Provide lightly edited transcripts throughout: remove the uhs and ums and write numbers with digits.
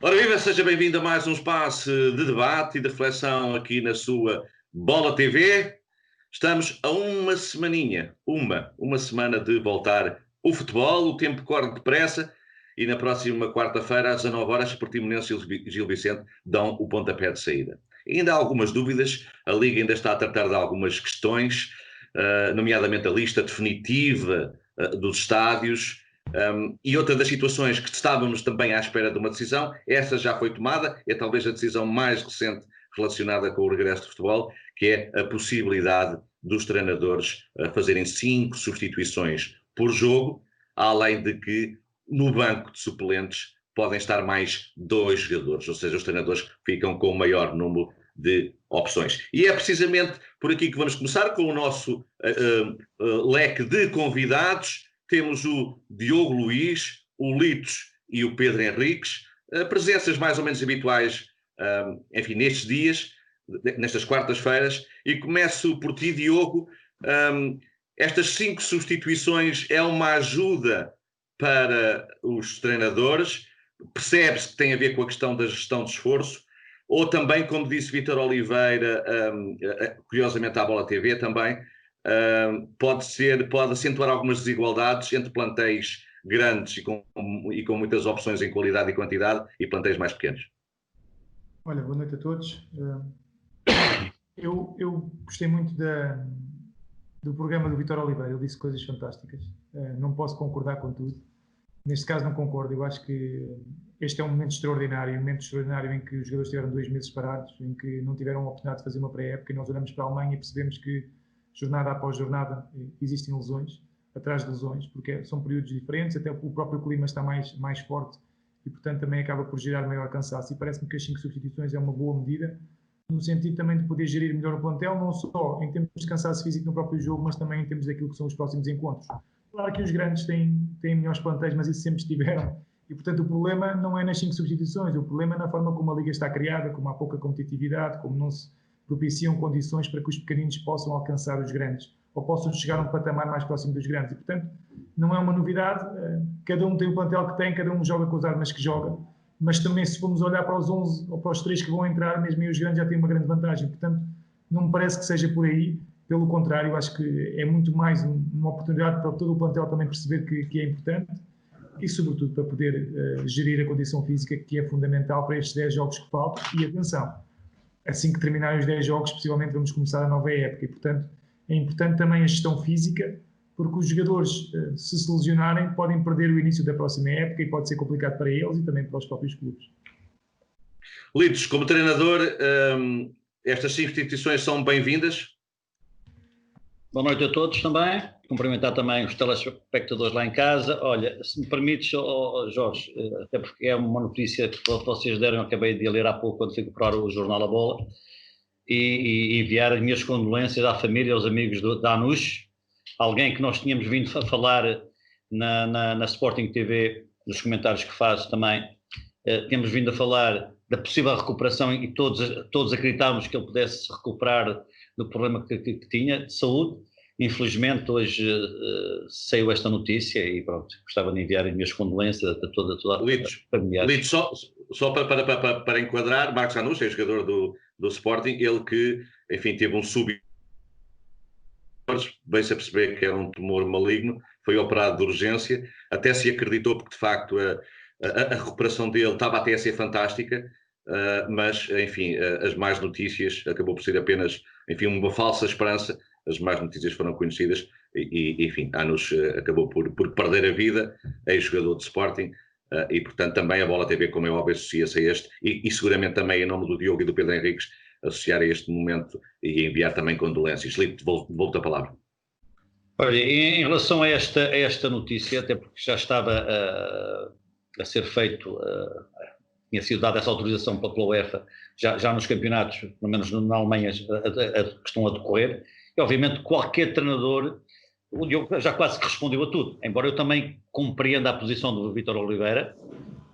Ora viva, seja bem-vindo a mais um espaço de debate e de reflexão aqui na sua Bola TV. Estamos a uma semaninha, uma semana de voltar o futebol, o tempo corre depressa e na próxima quarta-feira às 19 horas, Portimonense e Gil Vicente dão o pontapé de saída. Ainda há algumas dúvidas, a Liga ainda está a tratar de algumas questões, nomeadamente a lista definitiva dos estádios. E outra das situações que estávamos também à espera de uma decisão, essa já foi tomada, é talvez a decisão mais recente relacionada com o regresso do futebol, que é a possibilidade dos treinadores fazerem 5 substituições por jogo, além de que no banco de suplentes podem estar mais 2 jogadores, ou seja, os treinadores ficam com o maior número de opções. E é precisamente por aqui que vamos começar com o nosso leque de convidados. Temos o Diogo Luís, o Litos e o Pedro Henriques, presenças mais ou menos habituais, enfim, nestes dias, nestas quartas-feiras, e começo por ti, Diogo. Estas 5 substituições é uma ajuda para os treinadores, percebe-se que tem a ver com a questão da gestão de esforço, ou também, como disse Vítor Oliveira, curiosamente à Bola TV também, pode acentuar algumas desigualdades entre plantéis grandes e com muitas opções em qualidade e quantidade e plantéis mais pequenos. Olha, boa noite a todos. Eu gostei muito do programa do Vítor Oliveira, ele disse coisas fantásticas. Não posso concordar com tudo. Neste caso não concordo, eu acho que este é um momento extraordinário em que os jogadores tiveram 2 meses parados, em que não tiveram a oportunidade de fazer uma pré-época, e nós olhamos para a Alemanha e percebemos que jornada após jornada existem lesões, atrás de lesões, porque são períodos diferentes, até o próprio clima está mais forte e portanto também acaba por gerar maior cansaço, e parece-me que as 5 substituições é uma boa medida, no sentido também de poder gerir melhor o plantel, não só em termos de cansaço físico no próprio jogo, mas também em termos daquilo que são os próximos encontros. Claro que os grandes têm melhores plantéis, mas isso sempre estiveram. E, portanto, o problema não é nas 5 substituições, o problema é na forma como a Liga está criada, como há pouca competitividade, como não se propiciam condições para que os pequeninos possam alcançar os grandes, ou possam chegar a um patamar mais próximo dos grandes. E, portanto, não é uma novidade, cada um tem o plantel que tem, cada um joga com as armas que joga, mas também se formos olhar para os 11 ou para os 3 que vão entrar, mesmo aí os grandes já têm uma grande vantagem. Portanto, não me parece que seja por aí. Pelo contrário, acho que é muito mais uma oportunidade para todo o plantel também perceber que é importante e, sobretudo, para poder gerir a condição física, que é fundamental para estes 10 jogos que faltam. E atenção, assim que terminarem os 10 jogos, possivelmente vamos começar a nova época. E, portanto, é importante também a gestão física, porque os jogadores, se lesionarem, podem perder o início da próxima época e pode ser complicado para eles e também para os próprios clubes. Litos, como treinador, estas 5 substituições são bem-vindas? Boa noite a todos também, cumprimentar também os telespectadores lá em casa. Olha, se me permites, Jorge, até porque é uma notícia que vocês deram, eu acabei de ler há pouco quando fui comprar o jornal A Bola, e enviar as minas condolências à família e aos amigos da Anush, alguém que nós tínhamos vindo a falar na Sporting TV, nos comentários que faz também, temos vindo a falar da possível recuperação e todos acreditávamos que ele pudesse se recuperar do problema que tinha de saúde. Infelizmente hoje saiu esta notícia e pronto, gostava de enviar as minhas condolências a toda a família. Litos, só para enquadrar, Marcos Anush é jogador do Sporting, ele que, enfim, teve um súbito, bem-se a perceber que era um tumor maligno, foi operado de urgência, até se acreditou porque de facto a recuperação dele estava até a ser fantástica, mas enfim, as más notícias acabou por ser apenas, enfim, uma falsa esperança. As más notícias foram conhecidas e enfim, Anush acabou por perder a vida, ex-jogador de Sporting, e portanto também a Bola TV, como é óbvio, associa-se a este e seguramente também em nome do Diogo e do Pedro Henriques associar a este momento e enviar também condolências. Lito, volto a palavra. Olha, em relação a esta notícia, até porque já estava a ser feito, tinha sido dada essa autorização pela UEFA já nos campeonatos, pelo menos na Alemanha, que estão a decorrer, e obviamente qualquer treinador, o Diogo já quase que respondeu a tudo, embora eu também compreenda a posição do Vítor Oliveira,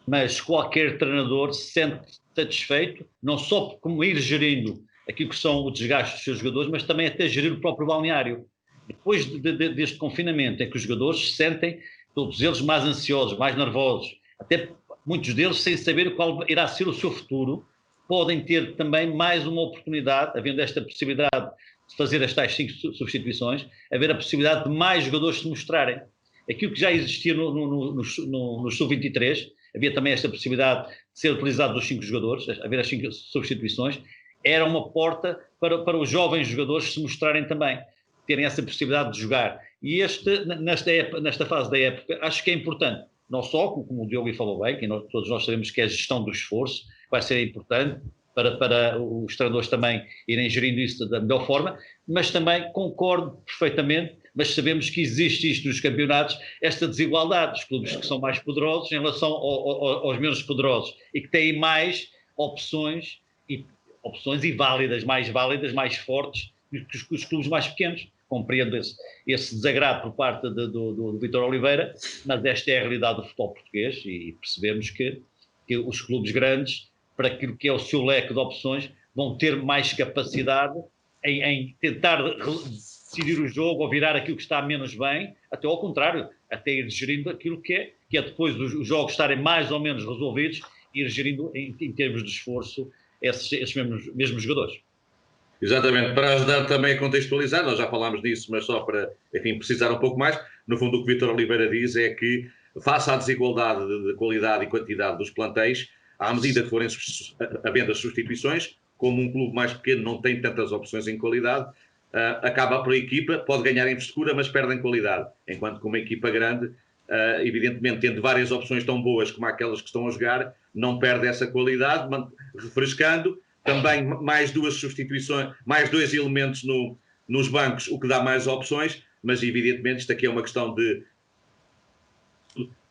mas qualquer treinador se sente satisfeito, não só como ir gerindo aquilo que são o desgaste dos seus jogadores, mas também até gerir o próprio balneário. Depois deste confinamento em que os jogadores se sentem, todos eles mais ansiosos, mais nervosos, até muitos deles, sem saber qual irá ser o seu futuro, podem ter também mais uma oportunidade, havendo esta possibilidade de fazer as tais 5 substituições, haver a possibilidade de mais jogadores se mostrarem. Aquilo que já existia no Sub-23, havia também esta possibilidade de ser utilizado dos 5 jogadores, haver as 5 substituições, era uma porta para os jovens jogadores se mostrarem também, terem essa possibilidade de jogar. E nesta fase da época, acho que é importante, não só, como o Diogo falou bem, que todos nós sabemos que é a gestão do esforço, vai ser importante para os treinadores também irem gerindo isso da melhor forma, mas também concordo perfeitamente, mas sabemos que existe isto nos campeonatos, esta desigualdade, os clubes que são mais poderosos em relação aos menos poderosos e que têm mais opções e válidas, mais fortes que os clubes mais pequenos. Compreendo esse desagrado por parte do Vítor Oliveira, mas esta é a realidade do futebol português e percebemos que os clubes grandes, para aquilo que é o seu leque de opções, vão ter mais capacidade em tentar decidir o jogo ou virar aquilo que está menos bem, até ao contrário, até ir gerindo aquilo que é depois dos jogos estarem mais ou menos resolvidos, ir gerindo em termos de esforço esses mesmos jogadores. Exatamente, para ajudar também a contextualizar, nós já falámos disso, mas só para, enfim, precisar um pouco mais, no fundo o que Vítor Oliveira diz é que, face à desigualdade de qualidade e quantidade dos plantéis, à medida que forem havendo as substituições, como um clube mais pequeno não tem tantas opções em qualidade, acaba por a equipa, pode ganhar em frescura, mas perde em qualidade, enquanto que uma equipa grande, evidentemente, tendo várias opções tão boas como aquelas que estão a jogar, não perde essa qualidade, refrescando. Também mais 2 substituições, mais 2 elementos nos bancos, o que dá mais opções, mas evidentemente isto aqui é uma questão de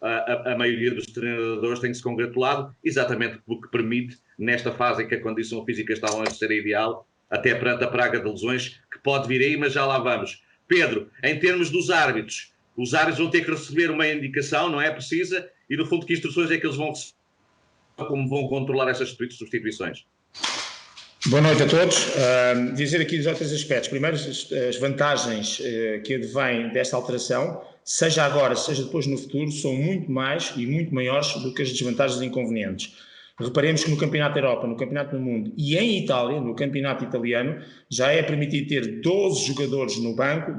a maioria dos treinadores tem que se congratular, exatamente porque permite, nesta fase em que a condição física está longe de ser ideal, até perante a praga de lesões que pode vir aí, mas já lá vamos. Pedro, em termos dos árbitros, os árbitros vão ter que receber uma indicação, não é precisa, e no fundo que instruções é que eles vão como vão controlar essas substituições? Boa noite a todos. Dizer aqui os outros aspectos. Primeiro, as vantagens que advêm desta alteração, seja agora, seja depois no futuro, são muito mais e muito maiores do que as desvantagens e inconvenientes. Reparemos que no Campeonato da Europa, no Campeonato do Mundo e em Itália, no Campeonato Italiano, já é permitido ter 12 jogadores no banco,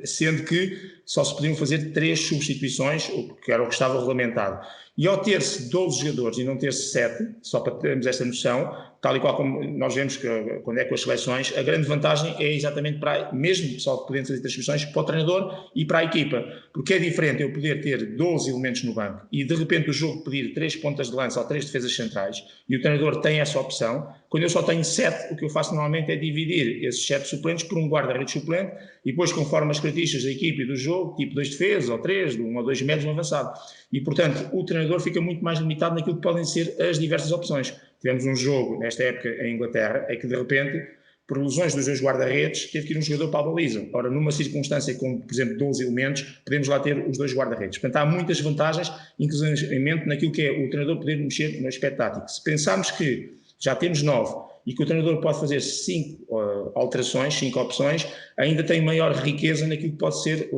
sendo que só se podiam fazer 3 substituições, que era o que estava regulamentado. E ao ter-se 12 jogadores e não ter-se 7, só para termos esta noção, tal e qual como nós vemos que, quando é com as seleções, a grande vantagem é exatamente mesmo só podendo fazer transmissões, para o treinador e para a equipa. Porque é diferente eu poder ter 12 elementos no banco e de repente o jogo pedir 3 pontas de lança ou 3 defesas centrais e o treinador tem essa opção. Quando eu só tenho 7, o que eu faço normalmente é dividir esses 7 suplentes por um guarda-redes suplente e depois, conforme as características da equipe e do jogo, tipo 2 defesas ou 3, 1 ou 2 médios no avançado. E, portanto, o treinador fica muito mais limitado naquilo que podem ser as diversas opções. Tivemos um jogo, nesta época, em Inglaterra, em que, de repente, por lesões dos 2 guarda-redes, teve que ir um jogador para a baliza. Ora, numa circunstância com, por exemplo, 12 elementos, podemos lá ter os 2 guarda-redes. Portanto, há muitas vantagens, inclusive naquilo que é o treinador poder mexer no aspecto tático. Se pensarmos que já temos 9 e que o treinador pode fazer 5 alterações, 5 opções, ainda tem maior riqueza naquilo que pode ser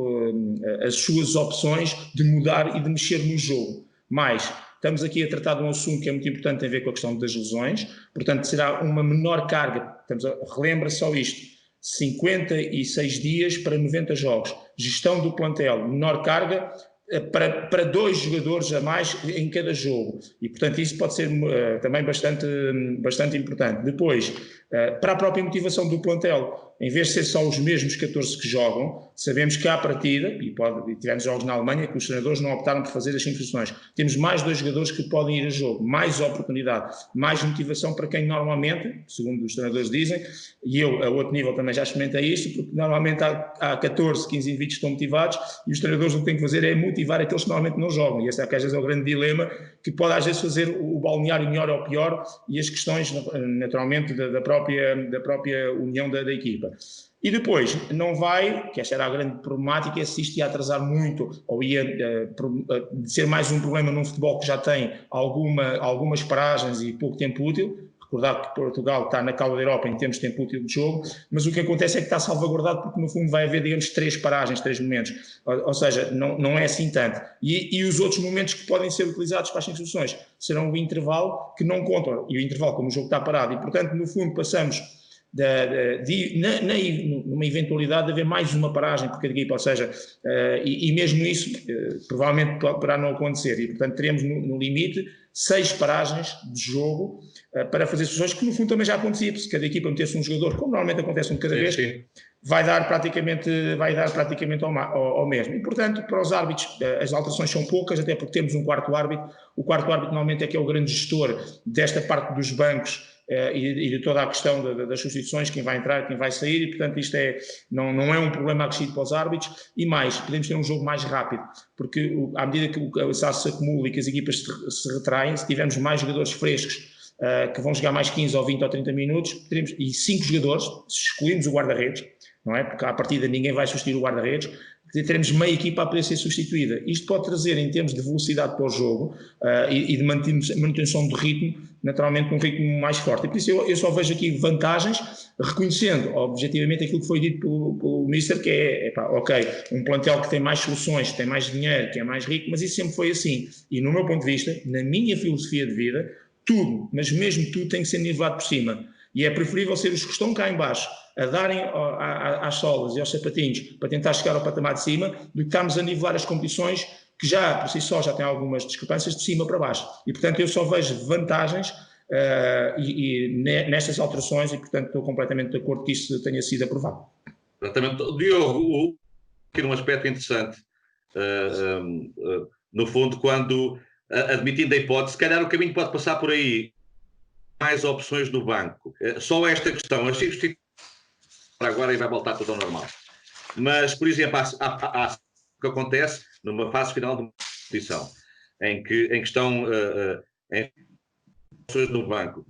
as suas opções de mudar e de mexer no jogo. Mas estamos aqui a tratar de um assunto que é muito importante, tem a ver com a questão das lesões, portanto será uma menor carga, relembra só isto, 56 dias para 90 jogos, gestão do plantel, menor carga, para 2 jogadores a mais em cada jogo e portanto isso pode ser também bastante importante. Depois, para a própria motivação do plantel, em vez de ser só os mesmos 14 que jogam, sabemos que à partida, e tivemos jogos na Alemanha que os treinadores não optaram por fazer as substituições, temos mais 2 jogadores que podem ir a jogo, mais oportunidade, mais motivação para quem normalmente, segundo os treinadores dizem, e eu a outro nível também já experimentei isto, porque normalmente há 14, 15 indivíduos que estão motivados e os treinadores o que têm que fazer é motivar aqueles que normalmente não jogam, e esse é que às vezes é o grande dilema, que pode às vezes fazer o balneário melhor ou pior e as questões naturalmente da própria união da equipa. E depois, não vai, que esta era a grande problemática, se isto ia atrasar muito ou ia ser mais um problema num futebol que já tem algumas paragens e pouco tempo útil. recordar que Portugal está na cauda da Europa em termos de tempo útil de jogo, mas o que acontece é que está salvaguardado porque no fundo vai haver, digamos, 3 paragens, 3 momentos, ou seja, não é assim tanto. E os outros momentos que podem ser utilizados para as instruções serão o intervalo, que não contam, e o intervalo como o jogo está parado, e portanto no fundo passamos numa eventualidade de haver mais uma paragem por cada equipa, ou seja, e mesmo isso provavelmente poderá não acontecer, e portanto teremos no limite 6 paragens de jogo para fazer sessões, que no fundo também já acontecia, porque se cada equipa metesse um jogador, como normalmente acontece um de cada vez, vai dar praticamente ao mesmo. E portanto, para os árbitros, as alterações são poucas, até porque temos um quarto árbitro. O quarto árbitro normalmente é que é o grande gestor desta parte dos bancos e de toda a questão das substituições, quem vai entrar, quem vai sair, e portanto isto não é um problema acrescido para os árbitros. E mais, podemos ter um jogo mais rápido, porque à medida que o cansaço se acumula e que as equipas se retraem, se tivermos mais jogadores frescos que vão jogar mais 15 ou 20 ou 30 minutos, teremos, e 5 jogadores, se excluirmos o guarda-redes, não é? Porque à partida ninguém vai substituir o guarda-redes, teremos meia equipa a poder ser substituída. Isto pode trazer, em termos de velocidade para o jogo e de manutenção do ritmo, naturalmente um ritmo mais forte. E por isso eu só vejo aqui vantagens, reconhecendo objetivamente aquilo que foi dito pelo Mister, que ok, um plantel que tem mais soluções, que tem mais dinheiro, que é mais rico, mas isso sempre foi assim. E no meu ponto de vista, na minha filosofia de vida, tudo, mas mesmo tudo tem que ser nivelado por cima. E é preferível ser os que estão cá em baixo a darem às solas e aos sapatinhos para tentar chegar ao patamar de cima, do que estarmos a nivelar as competições que já, por si só, já têm algumas discrepâncias de cima para baixo. E, portanto, eu só vejo vantagens nestas alterações e, portanto, estou completamente de acordo que isto tenha sido aprovado. Exatamente. Diogo, aqui num aspecto interessante, no fundo, quando, admitindo a hipótese, se calhar o caminho pode passar por aí, mais opções no banco. Só esta questão, as substituições agora e vai voltar tudo ao normal. Mas, por exemplo, há o que acontece numa fase final de uma competição, em que estão opções no banco.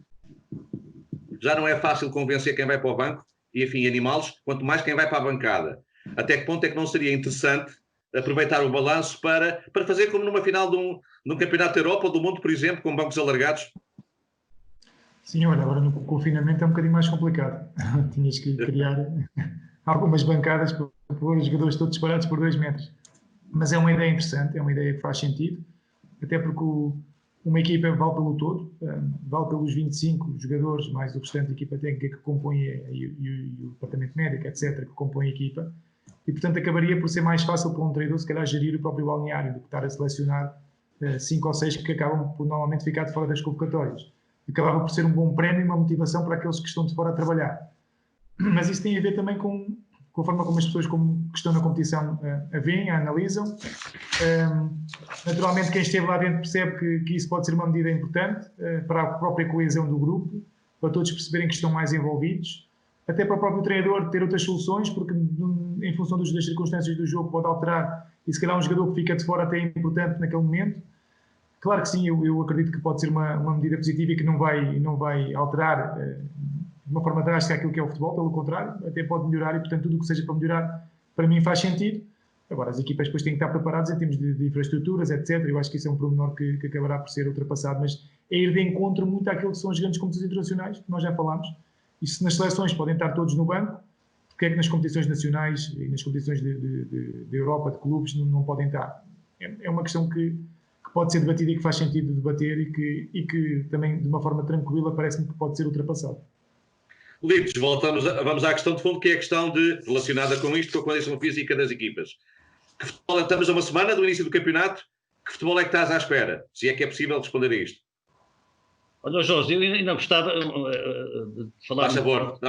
Já não é fácil convencer quem vai para o banco e, enfim, animá-los, quanto mais quem vai para a bancada. Até que ponto é que não seria interessante aproveitar o balanço para fazer como numa final de um campeonato da Europa ou do mundo, por exemplo, com bancos alargados? Sim, olha, agora no confinamento é um bocadinho mais complicado. Tinhas que criar algumas bancadas para pôr os jogadores todos separados por 2 metros. Mas é uma ideia interessante, é uma ideia que faz sentido, até porque uma equipa vale pelo todo, vale pelos 25 jogadores, mais o restante da equipa técnica que compõe e o departamento médico, etc., que compõe a equipa. E, portanto, acabaria por ser mais fácil para um treinador, se calhar, gerir o próprio balneário, do que estar a selecionar 5 ou 6 que acabam por normalmente ficar de fora das convocatórias. Acabava por ser um bom prémio e uma motivação para aqueles que estão de fora a trabalhar. Mas isso tem a ver também com a forma como as pessoas que estão na competição a veem, a analisam. Naturalmente, quem esteve lá dentro percebe que isso pode ser uma medida importante para a própria coesão do grupo, para todos perceberem que estão mais envolvidos, até para o próprio treinador ter outras soluções, porque em função das circunstâncias do jogo pode alterar, e se calhar um jogador que fica de fora até é importante naquele momento. Claro que sim, eu acredito que pode ser uma medida positiva e que não vai alterar de uma forma drástica aquilo que é o futebol, pelo contrário, até pode melhorar e, portanto, tudo o que seja para melhorar, para mim faz sentido. Agora, as equipas depois têm que estar preparadas em termos de infraestruturas, etc. Eu acho que isso é um pormenor que acabará por ser ultrapassado, mas é ir de encontro muito àquilo que são as grandes competições internacionais, que nós já falámos, e se nas seleções podem estar todos no banco, porque é que nas competições nacionais e nas competições de Europa, de clubes, não podem estar? É uma questão que pode ser debatida e que faz sentido debater e que também, de uma forma tranquila, parece-me que pode ser ultrapassado. Lides, vamos à questão de fundo, que é a questão relacionada com isto, com a condição física das equipas. Que futebol, estamos a uma semana do início do campeonato, que futebol é que estás à espera? Se é que é possível responder a isto. Olha, Jorge, eu ainda gostava de falar... Faz favor.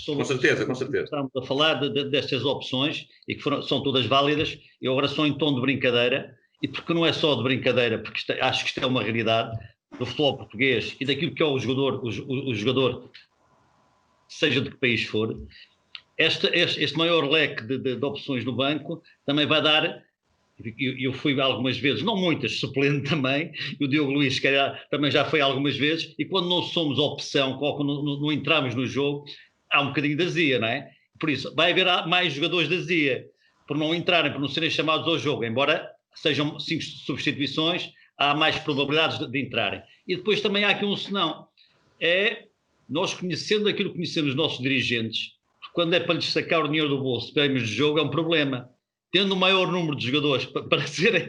Com certeza. Estamos a falar destas opções e que são todas válidas. Eu agora sou em tom de brincadeira, e porque não é só de brincadeira, porque acho que isto é uma realidade do futebol português e daquilo que é o jogador, seja de que país for. Este maior leque de opções no banco também vai dar. Eu fui algumas vezes, não muitas, suplente também, e o Diogo Luís, se calhar, também já foi algumas vezes, e quando não somos opção, quando não entramos no jogo, há um bocadinho de azia, não é? Por isso, vai haver mais jogadores de azia, por não entrarem, por não serem chamados ao jogo, embora sejam 5 substituições, há mais probabilidades de entrarem. E depois também há aqui um senão. é nós conhecendo aquilo que conhecemos os nossos dirigentes, quando é para lhes sacar o dinheiro do bolso, prémios de jogo, é um problema. Tendo o maior número de jogadores para serem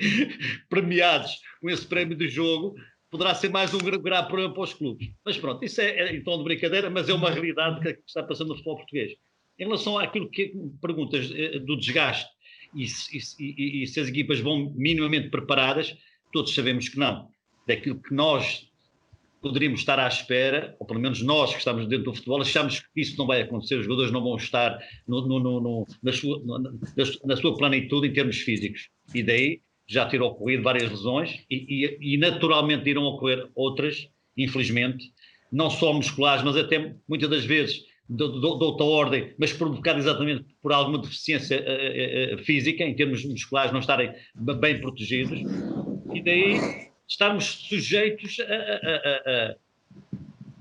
premiados com esse prémio de jogo, poderá ser mais um grave problema para os clubes. Mas pronto, isso é em tom de brincadeira, mas é uma realidade que está passando no futebol português. Em relação àquilo que perguntas do desgaste e se as equipas vão minimamente preparadas, todos sabemos que não. Daquilo que nós poderíamos estar à espera, ou pelo menos nós que estamos dentro do futebol, achamos que isso não vai acontecer, os jogadores não vão estar na sua plenitude em termos físicos. E daí já terão ocorrido várias lesões e naturalmente irão ocorrer outras, infelizmente, não só musculares, mas até muitas das vezes de outra ordem, mas provocado exatamente por alguma deficiência física, em termos musculares não estarem bem protegidos, e daí estarmos sujeitos a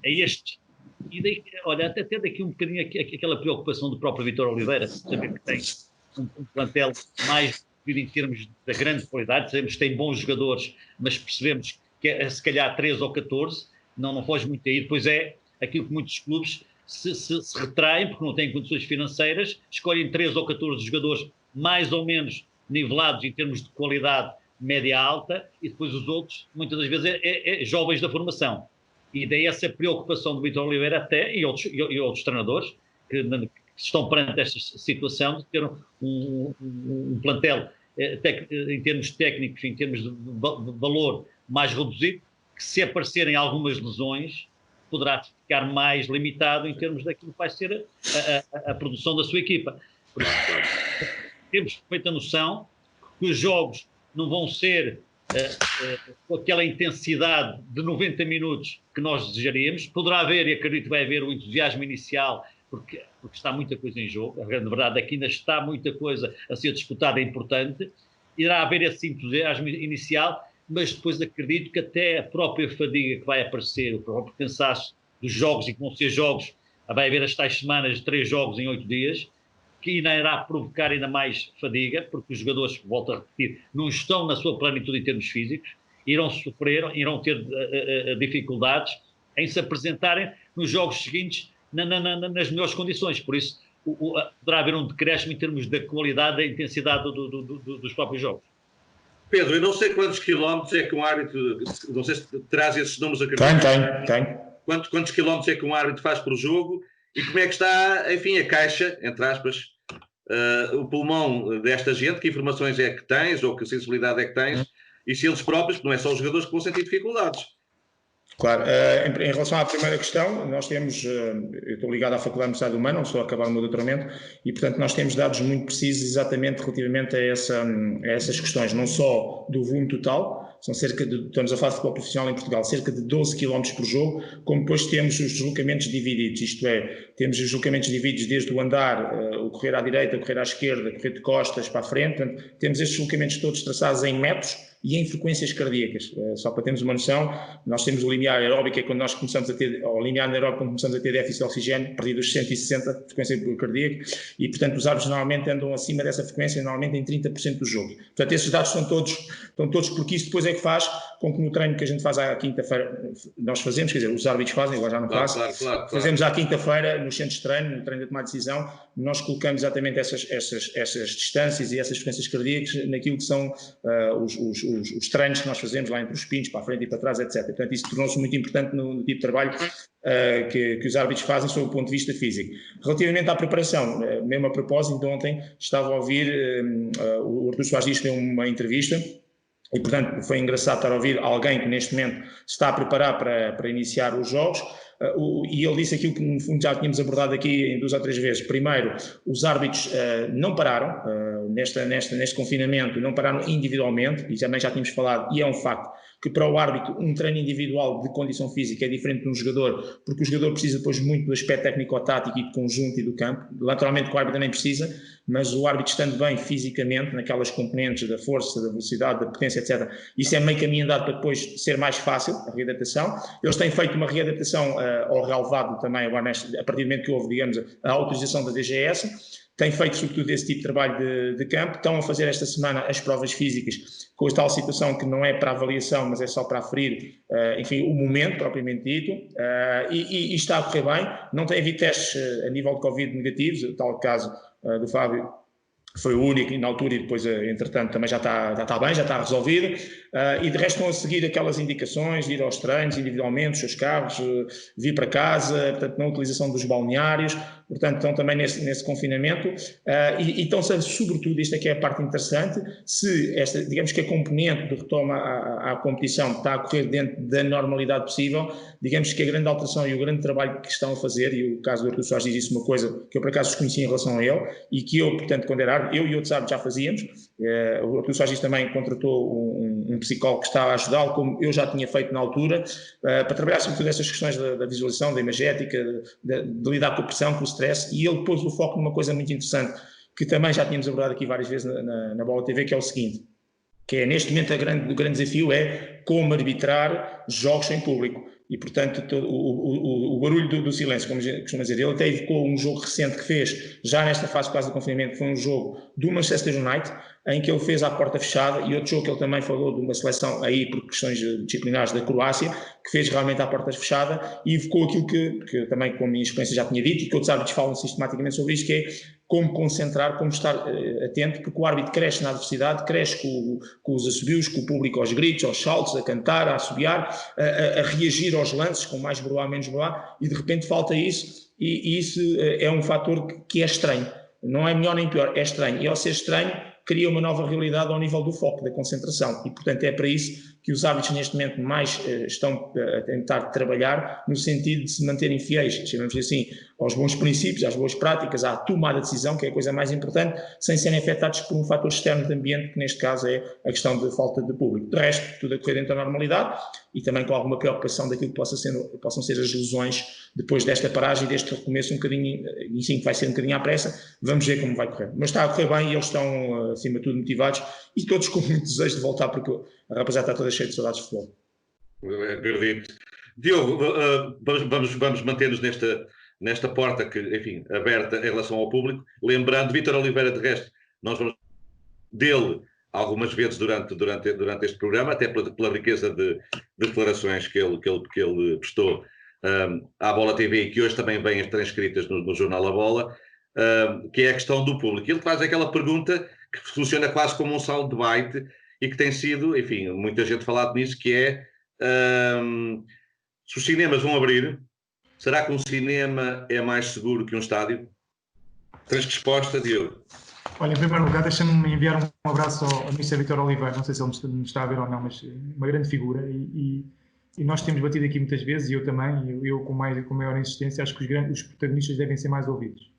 este. E daí, olha, até daqui um bocadinho aquela preocupação do próprio Vítor Oliveira, saber que tem um plantel mais em termos da grande qualidade, sabemos que tem bons jogadores, mas percebemos que é se calhar 13 ou 14, não foge muito aí. Depois é aquilo que muitos clubes se retraem, porque não têm condições financeiras, escolhem 13 ou 14 jogadores mais ou menos nivelados em termos de qualidade média-alta, e depois os outros, muitas das vezes, jovens da formação. E daí essa preocupação do Vítor Oliveira até, e outros treinadores, que estão perante esta situação de ter um plantel em termos técnicos, em termos de valor mais reduzido, que se aparecerem algumas lesões, poderá ficar mais limitado em termos daquilo que vai ser a produção da sua equipa. Por isso, temos perfeita noção que os jogos não vão ser com aquela intensidade de 90 minutos que nós desejaríamos. Poderá haver, e acredito que vai haver, o entusiasmo inicial, porque está muita coisa em jogo. A grande verdade é que ainda está muita coisa a ser disputada, é importante. Irá haver esse entusiasmo inicial, mas depois acredito que até a própria fadiga que vai aparecer, o próprio cansaço dos jogos, e que vão ser jogos, vai haver as tais semanas de 3 jogos em 8 dias, que ainda irá provocar ainda mais fadiga, porque os jogadores, volto a repetir, não estão na sua plenitude em termos físicos, irão sofrer, irão ter dificuldades em se apresentarem nos jogos seguintes nas melhores condições. Por isso, poderá haver um decréscimo em termos da qualidade, da intensidade dos próprios jogos. Pedro, eu não sei quantos quilómetros é que um árbitro, não sei se traz esses números a Tem. Quantos quilómetros é que um árbitro faz por jogo e como é que está, enfim, a caixa, entre aspas, o pulmão desta gente, que informações é que tens ou que sensibilidade é que tens, e se eles próprios, não é só os jogadores que vão sentir dificuldades. Claro, em relação à primeira questão, nós temos, eu estou ligado à Faculdade de Universidade Humana, não sou a acabar o meu doutoramento, e portanto nós temos dados muito precisos exatamente relativamente a essas questões, não só do volume total, são estamos a falar de futebol profissional em Portugal, cerca de 12 km por jogo, como depois temos os deslocamentos divididos, isto é, temos os deslocamentos divididos desde o andar, o correr à direita, o correr à esquerda, correr de costas para a frente, portanto, temos estes deslocamentos todos traçados em metros e em frequências cardíacas. Só para termos uma noção, nós temos o limiar aeróbico, é quando nós começamos a ter, ou limiar anaeróbico, quando começamos a ter déficit de oxigênio, perdido os 160 de frequência cardíaca, e portanto os árbitros normalmente andam acima dessa frequência, normalmente em 30% do jogo. Portanto, esses dados estão todos, porque isso depois é que faz com que no treino que a gente faz à quinta-feira, nós fazemos, quer dizer, os árbitros fazem, agora já não faço, claro. Fazemos à quinta-feira, nos centros de treino, no treino de tomar decisão, nós colocamos exatamente essas distâncias e essas frequências cardíacas naquilo que são os treinos que nós fazemos lá entre os pinos, para a frente e para trás, etc. Portanto, isso tornou-se muito importante no tipo de trabalho que os árbitros fazem sob o ponto de vista físico. Relativamente à preparação, mesmo a propósito, de ontem estava a ouvir, o Artur Soares Dias deu uma entrevista, e portanto foi engraçado estar a ouvir alguém que neste momento se está a preparar para iniciar os jogos, e ele disse aquilo que no fundo já tínhamos abordado aqui em 2 ou 3 vezes. Primeiro, os árbitros não pararam neste confinamento, não pararam individualmente, e também já tínhamos falado, e é um facto, que para o árbitro um treino individual de condição física é diferente de um jogador, porque o jogador precisa depois muito do aspecto técnico-tático e de conjunto e do campo. Naturalmente que o árbitro também precisa, mas o árbitro estando bem fisicamente, naquelas componentes da força, da velocidade, da potência, etc., isso é meio caminho andado para depois ser mais fácil, a readaptação. Eles têm feito uma readaptação ao relevado também, agora a partir do momento que houve, digamos, a autorização da DGS, tem feito sobretudo esse tipo de trabalho de campo. Estão a fazer esta semana as provas físicas com a tal situação que não é para avaliação, mas é só para aferir, enfim, o momento propriamente dito, e está a correr bem. Não tem havido testes a nível de Covid negativos, o tal caso do Fábio foi o único na altura e depois, entretanto, também já está bem, já está resolvido, e de resto estão a seguir aquelas indicações de ir aos treinos individualmente, os seus carros, vir para casa, portanto, na utilização dos balneários, portanto, estão também nesse confinamento, e estão, sobretudo, isto é que é a parte interessante, se esta, digamos que a componente de retoma à competição está a correr dentro da normalidade possível, digamos que a grande alteração e o grande trabalho que estão a fazer, e o caso do Artur Soares diz isso, uma coisa que eu por acaso desconheci em relação a ele, e que eu, portanto, quando era eu e outros árbitros já fazíamos, o Artur Soares também contratou um psicólogo que está a ajudá-lo, como eu já tinha feito na altura, para trabalhar sobretudo essas questões da visualização, da imagética, de lidar com a pressão, com o stress, e ele pôs o foco numa coisa muito interessante, que também já tínhamos abordado aqui várias vezes na Bola TV, que é o seguinte, que é neste momento o grande desafio é como arbitrar jogos sem público. E, portanto, o barulho do silêncio, como costuma dizer, ele até evocou um jogo recente que fez, já nesta fase quase do confinamento, que foi um jogo do Manchester United, em que ele fez à porta fechada, e outro jogo que ele também falou de uma seleção aí por questões disciplinares da Croácia, que fez realmente à porta fechada, e evocou aquilo que também, com a minha experiência, já tinha dito, e que outros árbitros falam sistematicamente sobre isto, que é como concentrar, como estar atento, porque o árbitro cresce na adversidade, cresce com os assobios, com o público aos gritos, aos saltos, a cantar, a assobiar, a reagir aos lances, com mais broá, menos broá, e de repente falta isso, e isso é um fator que é estranho. Não é melhor nem pior, é estranho. E ao ser estranho, cria uma nova realidade ao nível do foco, da concentração. E, portanto, é para isso que os árbitros neste momento mais estão a tentar trabalhar no sentido de se manterem fiéis, chamamos assim, aos bons princípios, às boas práticas, à tomada de decisão, que é a coisa mais importante, sem serem afetados por um fator externo de ambiente, que neste caso é a questão de falta de público. De resto, tudo a correr dentro da normalidade e também com alguma preocupação daquilo que possam ser as lesões depois desta paragem e deste recomeço um bocadinho, e sim, que vai ser um bocadinho à pressa, vamos ver como vai correr. Mas está a correr bem e eles estão, acima de tudo, motivados e todos com muito desejo de voltar, porque a rapaziada está toda cheia de saudades de futebol. Acredito. Diogo, vamos manter-nos nesta porta que, enfim, aberta em relação ao público. Lembrando, Vítor Oliveira, de resto, nós vamos dele algumas vezes durante este programa, até pela riqueza de declarações que ele prestou à Bola TV e que hoje também vêm transcritas no jornal A Bola, que é a questão do público. Ele faz aquela pergunta que funciona quase como um sala de debate e que tem sido, enfim, muita gente falado nisso, que é se os cinemas vão abrir, será que um cinema é mais seguro que um estádio? Tens resposta, Diogo? Olha, em primeiro lugar, deixa-me enviar um abraço ao Mr. Vítor Oliveira, não sei se ele me está a ver ou não, mas uma grande figura, e nós temos batido aqui muitas vezes, e eu também, eu com maior insistência, acho que os protagonistas devem ser mais ouvidos.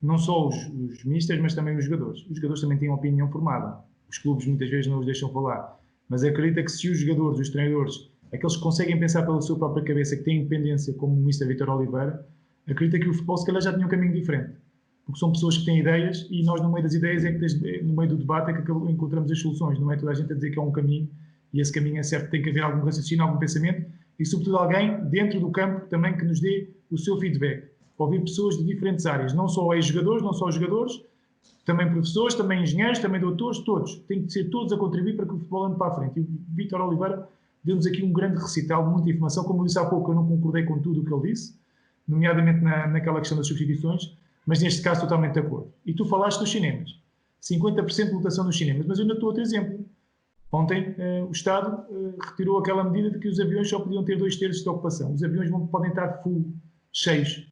Não só os misters, mas também os jogadores. Os jogadores também têm uma opinião formada. Os clubes muitas vezes não os deixam falar. Mas acredita que se os jogadores, os treinadores, aqueles que conseguem pensar pela sua própria cabeça, que têm independência, como o Mr. Vítor Oliveira, acredita que o futebol se calhar já tinha um caminho diferente. Porque são pessoas que têm ideias e nós no meio das ideias, no meio do debate, é que encontramos as soluções. Não é toda a gente a dizer que é um caminho e esse caminho é certo, tem que haver algum raciocínio, algum pensamento e sobretudo alguém dentro do campo também que nos dê o seu feedback. Ouvir pessoas de diferentes áreas, não só ex-jogadores, não só os jogadores, também professores, também engenheiros, também doutores, todos. Tem que ser todos a contribuir para que o futebol ande para a frente. E o Vítor Oliveira deu-nos aqui um grande recital de muita informação. Como eu disse há pouco, eu não concordei com tudo o que ele disse, nomeadamente naquela questão das substituições, mas neste caso totalmente de acordo. E tu falaste dos cinemas. 50% de lotação nos cinemas, mas eu ainda estou outro exemplo. Ontem o Estado retirou aquela medida de que os aviões só podiam ter 2/3 de ocupação. Os aviões podem estar full, cheios.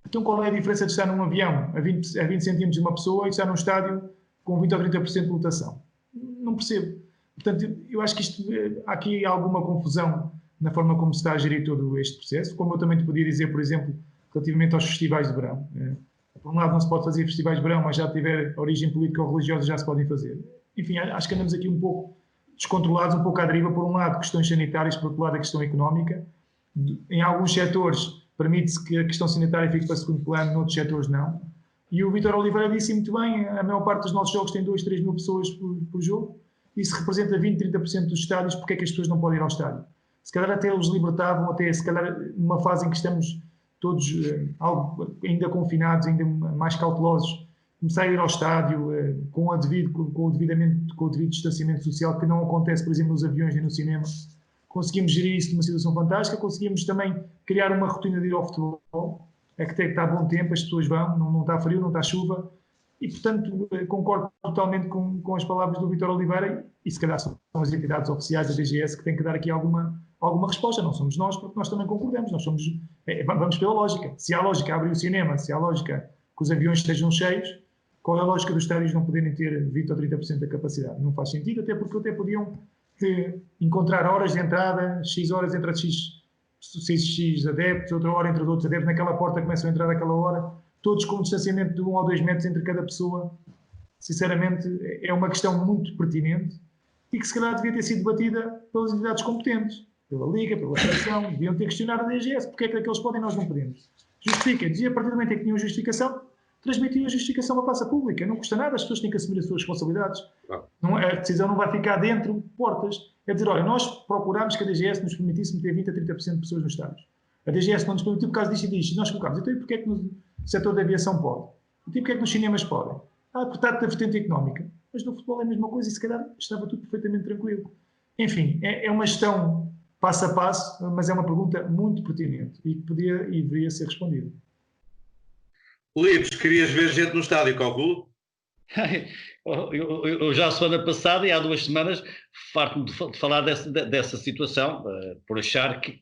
Então qual é a diferença de estar num avião a 20 centímetros de uma pessoa e estar num estádio com 20 ou 30% de lotação? Não percebo. Portanto, eu acho que há aqui alguma confusão na forma como se está a gerir todo este processo, como eu também te podia dizer, por exemplo, relativamente aos festivais de verão. Por um lado não se pode fazer festivais de verão, mas já tiver origem política ou religiosa já se podem fazer. Enfim, acho que andamos aqui um pouco descontrolados, um pouco à deriva, por um lado questões sanitárias, por outro lado a questão económica. Em alguns setores permite-se que a questão sanitária fique para segundo plano, noutros setores não. E o Vítor Oliveira disse muito bem, a maior parte dos nossos jogos tem 2, 3 mil pessoas por jogo, e se representa 20, 30% dos estádios, porque é que as pessoas não podem ir ao estádio? Se calhar até os libertavam, até se calhar numa fase em que estamos todos ainda confinados, ainda mais cautelosos, começar a ir ao estádio com o devido distanciamento social, que não acontece, por exemplo, nos aviões e no cinema. Conseguimos gerir isso de uma situação fantástica, conseguimos também criar uma rotina de ir ao futebol, é que está bom tempo, as pessoas vão, não está frio, não está chuva, e portanto concordo totalmente com as palavras do Vítor Oliveira, e se calhar são as entidades oficiais da DGS que têm que dar aqui alguma resposta, não somos nós, porque nós também concordamos, vamos pela lógica. Se há lógica abrir o cinema, se há lógica que os aviões estejam cheios, qual é a lógica dos estádios não poderem ter 20 ou 30% da capacidade? Não faz sentido, até porque até podiam encontrar horas de entrada, X horas entre X adeptos, outra hora entre outros adeptos, naquela porta começam a entrar àquela hora, todos com um distanciamento de 1 ou 2 metros entre cada pessoa. Sinceramente, é uma questão muito pertinente e que se calhar devia ter sido debatida pelas entidades competentes, pela Liga, pela Federação, deviam ter questionado a DGS, porque é que aqueles podem e nós não podemos. Justifiquem-nos, e a partir do momento em que tinham justificação, transmitir a justificação à praça pública. Não custa nada, as pessoas têm que assumir as suas responsabilidades. A decisão não vai ficar dentro de portas. É dizer, olha, nós procurámos que a DGS nos permitisse meter 20 a 30% de pessoas nos estádios. A DGS não nos permitiu por causa disto e disto. E nós colocámos. Então, e porquê é que no setor da aviação pode? E porquê é que nos cinemas podem? Portanto, da vertente económica. Mas no futebol é a mesma coisa e se calhar estava tudo perfeitamente tranquilo. Enfim, é uma gestão passo a passo, mas é uma pergunta muito pertinente e que podia e deveria ser respondida. Livres, querias ver gente no estádio, calculo? Eu já a semana passada e há 2 semanas farto-me de falar dessa situação, por achar que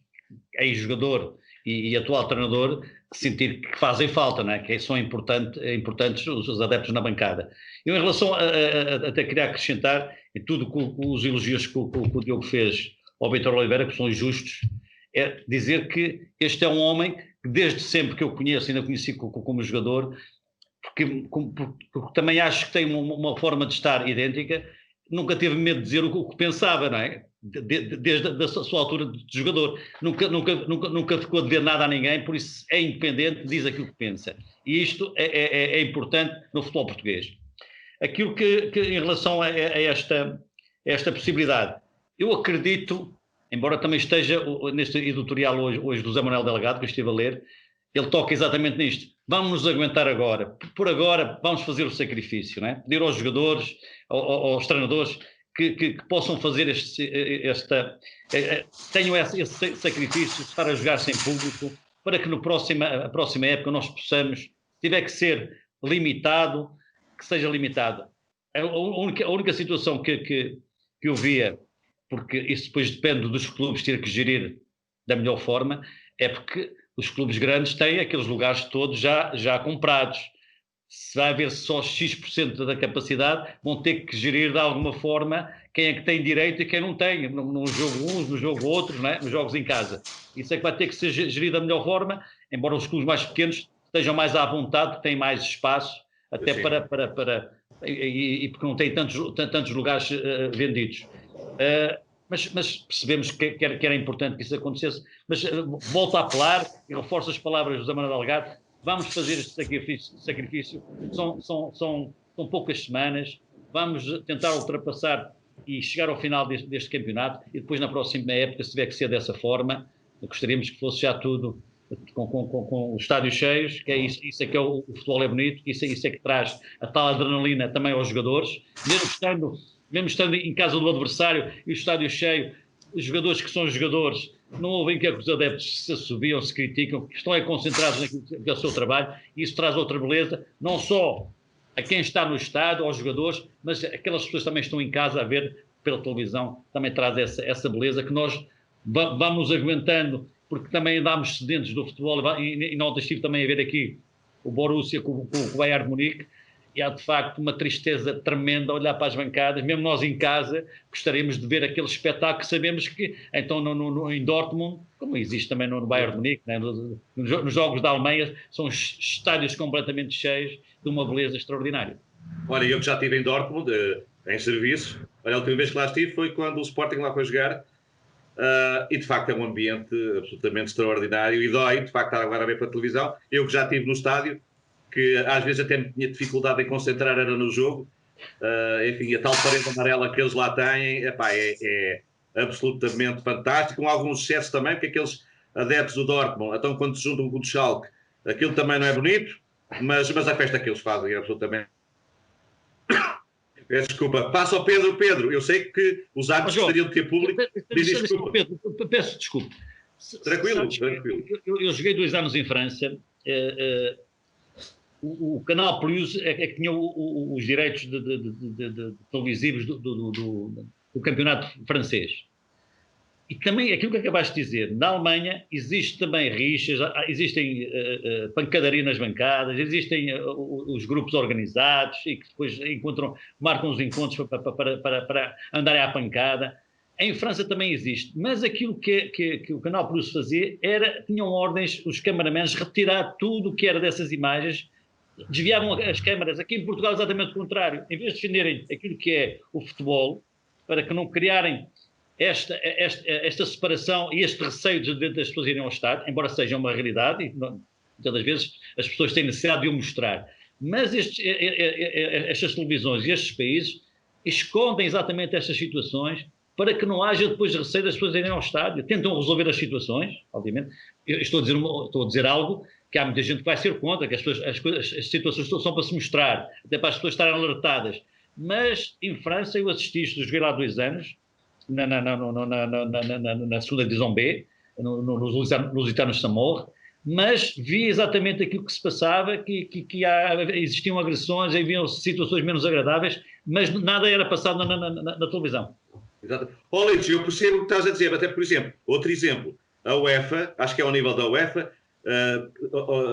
ex-jogador e atual treinador sentir que fazem falta, não é? Que são importantes os adeptos na bancada. Eu, em relação até queria acrescentar, em tudo os elogios que o Diogo fez ao Vítor Oliveira, que são justos, é dizer que este é um homem que desde sempre que eu conheço, ainda conheci como jogador, porque também acho que tem uma forma de estar idêntica, nunca teve medo de dizer o que pensava, não é? Desde a sua altura de jogador. Nunca ficou a dever nada a ninguém, por isso é independente, diz aquilo que pensa. E isto é importante no futebol português. Aquilo que em relação a esta possibilidade, eu acredito, embora também esteja neste editorial hoje do Zé Manuel Delgado, que eu estive a ler, ele toca exatamente nisto. Vamos nos aguentar agora. Por agora, vamos fazer o sacrifício, não é? Pedir aos jogadores, aos treinadores, que possam fazer tenham esse sacrifício de estar a jogar sem público, para que a próxima época nós possamos, se tiver que ser limitado, que seja limitado. A única situação que eu via, porque isso depois depende dos clubes ter que gerir da melhor forma, é porque os clubes grandes têm aqueles lugares todos já comprados. Se vai haver só X% da capacidade, vão ter que gerir de alguma forma quem é que tem direito e quem não tem, num jogo uns, no jogo outros, não é? Nos jogos em casa. Isso é que vai ter que ser gerido da melhor forma, embora os clubes mais pequenos estejam mais à vontade, têm mais espaço, até porque não têm tantos lugares vendidos. Mas percebemos que era importante que isso acontecesse. Mas volto a apelar e reforço as palavras do Zé Manuel Delgado. Vamos fazer este sacrifício. São poucas semanas. Vamos tentar ultrapassar e chegar ao final deste campeonato. E depois, na próxima época, se tiver que ser dessa forma, gostaríamos que fosse já tudo com os estádios cheios, que é isso é que é o futebol é bonito, isso é que traz a tal adrenalina também aos jogadores. Mesmo estando em casa do adversário e o estádio cheio, os jogadores que são jogadores não ouvem que os adeptos se assobiam, se criticam, estão concentrados naquilo que é o seu trabalho, e isso traz outra beleza, não só a quem está no estádio, aos jogadores, mas aquelas pessoas que também estão em casa a ver pela televisão, também traz essa beleza que nós vamos aguentando, porque também andámos sedentes do futebol, e não estive também a ver aqui o Borussia com o Bayern de Munique, e há de facto uma tristeza tremenda olhar para as bancadas, mesmo nós em casa gostaríamos de ver aquele espetáculo que sabemos que então em Dortmund, como existe também no Bayern de Munique, né, nos jogos da Alemanha, são estádios completamente cheios de uma beleza extraordinária. Olha, eu que já estive em Dortmund, em serviço, a última vez que lá estive foi quando o Sporting lá foi jogar, e de facto é um ambiente absolutamente extraordinário e dói, de facto, estar agora a ver pela televisão. Eu que já estive no estádio, que às vezes até tinha dificuldade em concentrar era no jogo, enfim, a tal parede amarela que eles lá têm, é absolutamente fantástico, com alguns excessos também, porque aqueles adeptos do Dortmund, então quando se juntam com o do Schalke, aquilo também não é bonito, mas a festa que eles fazem é absolutamente... Desculpa, passa ao Pedro. Pedro, eu sei que os árbitros gostariam de ter público. Peço desculpa. Tranquilo. Eu joguei 2 anos em França. O Canal Plus é que tinha os direitos de televisivos do campeonato francês. E também aquilo que acabaste de dizer, na Alemanha existe também rixas, existem pancadaria nas bancadas, existem os grupos organizados e que depois marcam os encontros para andarem à pancada. Em França também existe, mas aquilo que o Canal Plus fazia tinham ordens, os cameramans, retirar tudo o que era dessas imagens, desviavam as câmaras. Aqui em Portugal é exatamente o contrário. Em vez de defenderem aquilo que é o futebol, para que não criarem esta separação e este receio das pessoas irem ao estádio, embora seja uma realidade, e muitas das vezes as pessoas têm necessidade de o mostrar. Mas estas televisões e estes países escondem exatamente estas situações para que não haja depois receio das pessoas irem ao estádio. Tentam resolver as situações, obviamente. Eu estou a dizer algo que há muita gente que vai ser contra, que as situações são para se mostrar, até para as pessoas estarem alertadas. Mas em França eu joguei lá 2 anos, na segunda divisão B, nos Lusitanos Samor, mas vi exatamente aquilo que se passava, que existiam agressões, haviam situações menos agradáveis, mas nada era passado na televisão. Exato. Leite, eu percebo o que estás a dizer, até por exemplo, outro exemplo, a UEFA, acho que é ao nível da UEFA,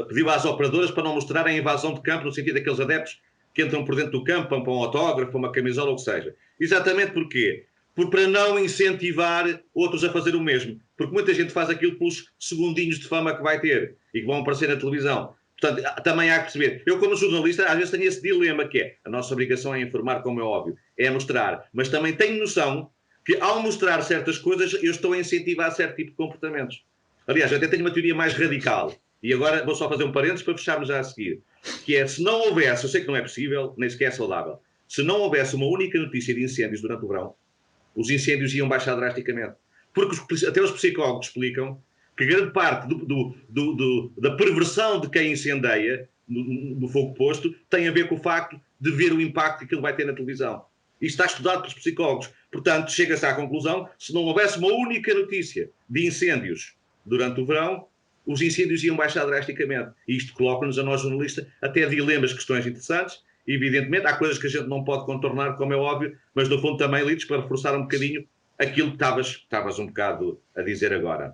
pediu às operadoras para não mostrarem a invasão de campo, no sentido daqueles adeptos que entram por dentro do campo para um autógrafo, para uma camisola, ou o que seja. Exatamente porquê? Para não incentivar outros a fazer o mesmo. Porque muita gente faz aquilo pelos segundinhos de fama que vai ter e que vão aparecer na televisão. Portanto, também há que perceber. Eu, como jornalista, às vezes tenho esse dilema que é, a nossa obrigação é informar, como é óbvio, é mostrar. Mas também tenho noção que, ao mostrar certas coisas, eu estou a incentivar certo tipo de comportamentos. Aliás, eu até tenho uma teoria mais radical. E agora vou só fazer um parênteses para fecharmos já a seguir. Que é, se não houvesse, eu sei que não é possível, nem sequer é saudável, se não houvesse uma única notícia de incêndios durante o verão, os incêndios iam baixar drasticamente. Porque até os psicólogos explicam que grande parte da perversão de quem incendeia, do fogo posto, tem a ver com o facto de ver o impacto que aquilo vai ter na televisão. Isto está estudado pelos psicólogos. Portanto, chega-se à conclusão, se não houvesse uma única notícia de incêndios durante o verão, os incêndios iam baixar drasticamente. E isto coloca-nos, a nós jornalistas, até dilemas, questões interessantes. Evidentemente, há coisas que a gente não pode contornar, como é óbvio, mas no fundo também, Lides, para reforçar um bocadinho aquilo que estavas um bocado a dizer agora.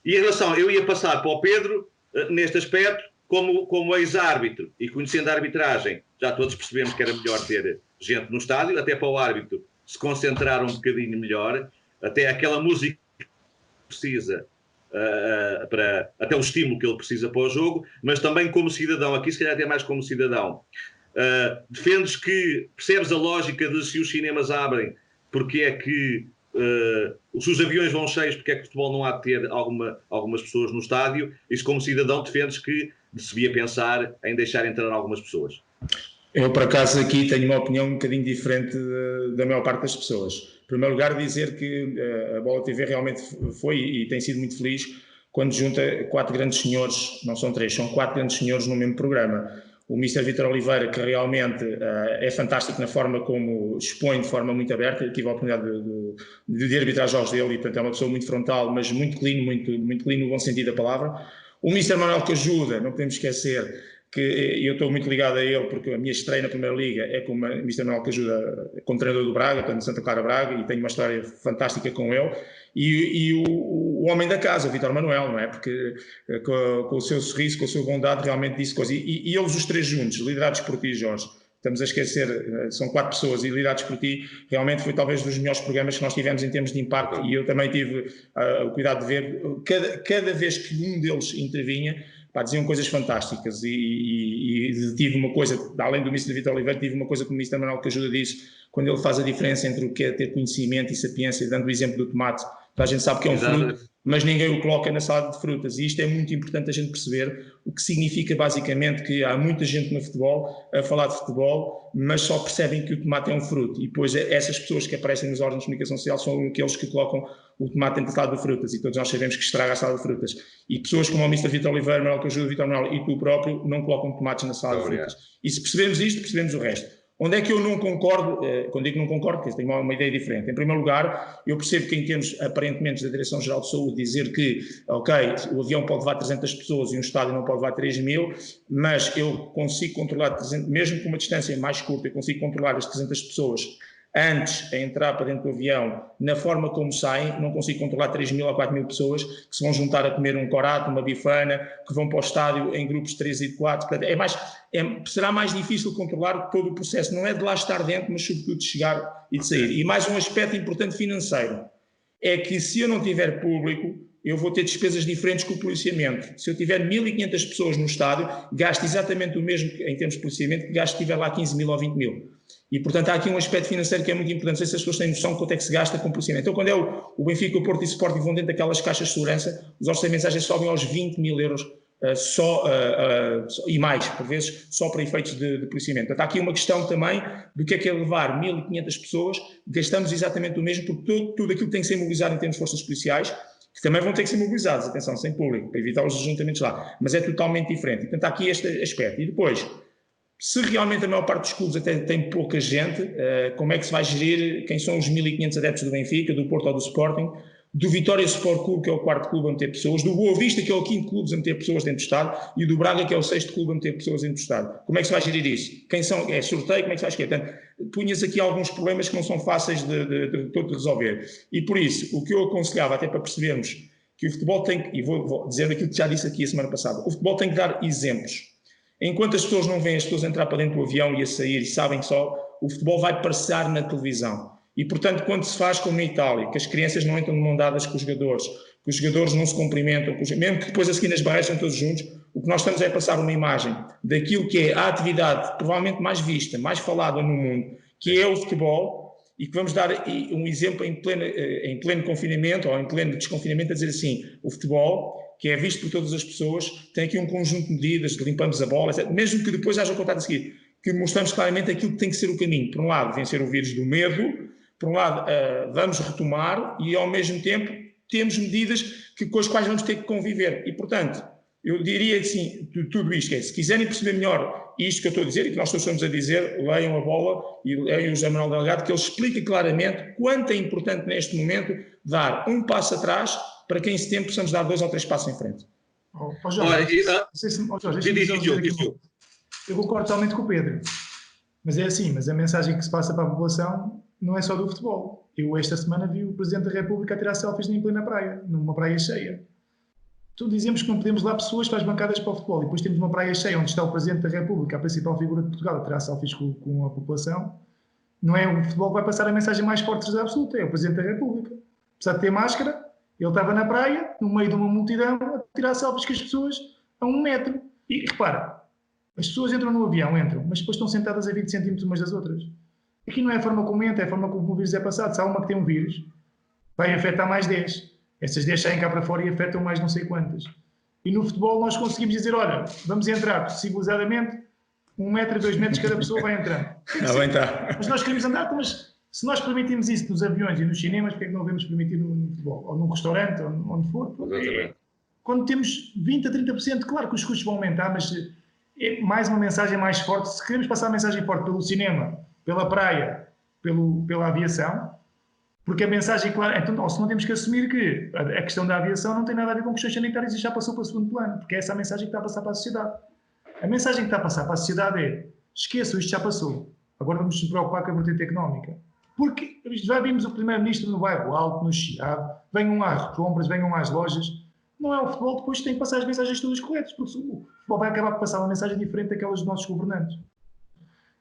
E em relação, eu ia passar para o Pedro, neste aspecto, como ex-árbitro e conhecendo a arbitragem, já todos percebemos que era melhor ter gente no estádio, até para o árbitro se concentrar um bocadinho melhor, até aquela música que precisa, até o estímulo que ele precisa para o jogo, mas também como cidadão, aqui se calhar até mais como cidadão. Defendes que, percebes a lógica de se os cinemas abrem, porque é que se os aviões vão cheios, porque é que o futebol não há de ter algumas pessoas no estádio, e se como cidadão defendes que se devia pensar em deixar entrar algumas pessoas? Eu, por acaso, aqui tenho uma opinião um bocadinho diferente da maior parte das pessoas. Em primeiro lugar, dizer que a Bola TV realmente foi e tem sido muito feliz quando junta 4 grandes senhores, não são 3, são 4 grandes senhores no mesmo programa. O Mr. Vítor Oliveira, que realmente é fantástico na forma como expõe de forma muito aberta. Eu tive a oportunidade de arbitrar jogos dele e, portanto, é uma pessoa muito frontal, mas muito clean, muito clean no bom sentido da palavra. O Mr. Manuel Cajuda, não podemos esquecer que eu estou muito ligado a ele porque a minha estreia na Primeira Liga é com o Mr. Manuel Cajuda, como treinador do Braga, portanto, Santa Clara Braga, e tenho uma história fantástica com ele. E o homem da casa, o Vítor Manuel, não é? Porque com o seu sorriso, com a sua bondade, realmente disse coisas. E eles os 3 juntos, liderados por ti, Jorge, estamos a esquecer, são 4 pessoas e liderados por ti, realmente foi talvez dos melhores programas que nós tivemos em termos de impacto, e eu também tive o cuidado de ver, cada vez que um deles intervinha, diziam coisas fantásticas, e tive uma coisa, além do Mr. Vítor Oliveira, tive uma coisa que o Mr. Manuel Cajuda disse, quando ele faz a diferença entre o que é ter conhecimento e sapiência, dando o exemplo do tomate. A gente sabe que é um fruto, mas ninguém o coloca na salada de frutas. E isto é muito importante a gente perceber, o que significa basicamente que há muita gente no futebol a falar de futebol, mas só percebem que o tomate é um fruto. E depois essas pessoas que aparecem nos órgãos de comunicação social são aqueles que colocam o tomate na salada de frutas. E todos nós sabemos que estraga a salada de frutas. E pessoas como o Mr. Vitor Oliveira, Manuel Cajudo, Vitor Manuel e tu próprio não colocam tomates na salada de frutas. E se percebemos isto, percebemos o resto. Onde é que eu não concordo? Quando digo não concordo, porque tenho uma ideia diferente. Em primeiro lugar, eu percebo que em termos, aparentemente, da Direção-Geral de Saúde, dizer que, ok, o avião pode levar 300 pessoas e um estádio não pode levar 3.000, mas eu consigo controlar, 300, mesmo com uma distância mais curta, eu consigo controlar as 300 pessoas antes a entrar para dentro do avião, na forma como saem, não consigo controlar 3.000 ou 4.000 pessoas que se vão juntar a comer um corato, uma bifana, que vão para o estádio em grupos de 3 e de 4. Portanto, será mais difícil controlar todo o processo. Não é de lá estar dentro, mas sobretudo de chegar e de sair. E mais um aspecto importante financeiro, é que se eu não tiver público, eu vou ter despesas diferentes com o policiamento. Se eu tiver 1.500 pessoas no estádio, gasto exatamente o mesmo em termos de policiamento que gasto se tiver lá 15.000 ou 20.000. E, portanto, há aqui um aspecto financeiro que é muito importante. Não sei se as pessoas têm noção de quanto é que se gasta com policiamento. Então, quando é o Benfica, o Porto e o Sporting vão dentro daquelas caixas de segurança, os orçamentos às vezes sobem aos 20.000 euros e mais, por vezes, só para efeitos de policiamento. Portanto, há aqui uma questão também do que é levar 1.500 pessoas, gastamos exatamente o mesmo, porque tudo aquilo que tem que ser mobilizado em termos de forças policiais, que também vão ter que ser mobilizados, atenção, sem público, para evitar os ajuntamentos lá, mas é totalmente diferente. Portanto, há aqui este aspecto. E depois, se realmente a maior parte dos clubes até tem pouca gente, como é que se vai gerir quem são os 1.500 adeptos do Benfica, do Porto ou do Sporting, do Vitória Sport Clube, que é o 4º clube a meter pessoas, do Boa Vista, que é o 5º clube a meter pessoas dentro do estádio, e do Braga, que é o 6º clube a meter pessoas dentro do estádio. Como é que se vai gerir isso? Quem são? É sorteio? Como é que se vai escolher? Portanto, punhas aqui alguns problemas que não são fáceis de resolver. E por isso, o que eu aconselhava, até para percebermos que o futebol tem, e vou dizer aquilo que já disse aqui a semana passada, o futebol tem que dar exemplos. Enquanto as pessoas não veem as pessoas entrar para dentro do avião e a sair e sabem só, o futebol vai passar na televisão. E, portanto, quando se faz como na Itália, que as crianças não entram de mão dadas com os jogadores não se cumprimentam, mesmo que depois a seguir nas barreiras estão todos juntos, o que nós estamos é a passar uma imagem daquilo que é a atividade provavelmente mais vista, mais falada no mundo, que é o futebol, e que vamos dar um exemplo em pleno confinamento ou em pleno desconfinamento, a dizer assim, o futebol, que é visto por todas as pessoas, tem aqui um conjunto de medidas, de limpamos a bola, etc. Mesmo que depois haja o contato a seguir, que mostramos claramente aquilo que tem que ser o caminho. Por um lado, vencer o vírus do medo, por um lado, vamos retomar e, ao mesmo tempo, temos medidas com as quais vamos ter que conviver. E, portanto, eu diria assim, tudo isto, se quiserem perceber melhor isto que eu estou a dizer e que nós todos estamos a dizer, leiam a bola e leiam o José Manuel Delgado, que ele explica claramente quanto é importante neste momento dar um passo atrás para que em setembro possamos dar 2 ou 3 passos em frente. Eu concordo totalmente com o Pedro, mas é assim, mas a mensagem que se passa para a população não é só do futebol. Eu esta semana vi o Presidente da República a tirar selfies em plena praia, numa praia cheia. Então dizemos que não podemos levar pessoas para as bancadas para o futebol e depois temos uma praia cheia onde está o Presidente da República, a principal figura de Portugal, a tirar selfies com a população. Não é o futebol que vai passar a mensagem mais forte da absoluta, é o Presidente da República. Apesar de ter máscara, ele estava na praia, no meio de uma multidão, a tirar selfies com as pessoas a 1 metro. E repara, as pessoas entram no avião, mas depois estão sentadas a 20 centímetros umas das outras. Aqui não é a forma como entra, é a forma como o vírus é passado. Se há uma que tem um vírus, vai afetar mais 10. Essas 10 saem cá para fora e afetam mais não sei quantas. E no futebol nós conseguimos dizer, olha, vamos entrar civilizadamente, 1 metro, 2 metros, cada pessoa vai entrando. Mas nós queremos andar, mas se nós permitimos isso nos aviões e nos cinemas, porque é que não devemos permitir no futebol? Ou num restaurante, ou onde for. Quando temos 20% a 30%, claro que os custos vão aumentar, mas é mais uma mensagem mais forte. Se queremos passar a mensagem forte pelo cinema, pela praia, pela aviação, porque a mensagem, claro, então nós não temos que assumir que a questão da aviação não tem nada a ver com questões sanitárias e já passou para o segundo plano, porque é essa a mensagem que está a passar para a sociedade. A mensagem que está a passar para a sociedade é, esqueçam, isto já passou, agora vamos nos preocupar com a vertente económica. Porque já vimos o Primeiro-Ministro no bairro Alto, no Chiado, venham às compras, venham às lojas. Não é o futebol, depois tem que passar as mensagens todas corretas, porque o futebol vai acabar por passar uma mensagem diferente daquelas dos nossos governantes.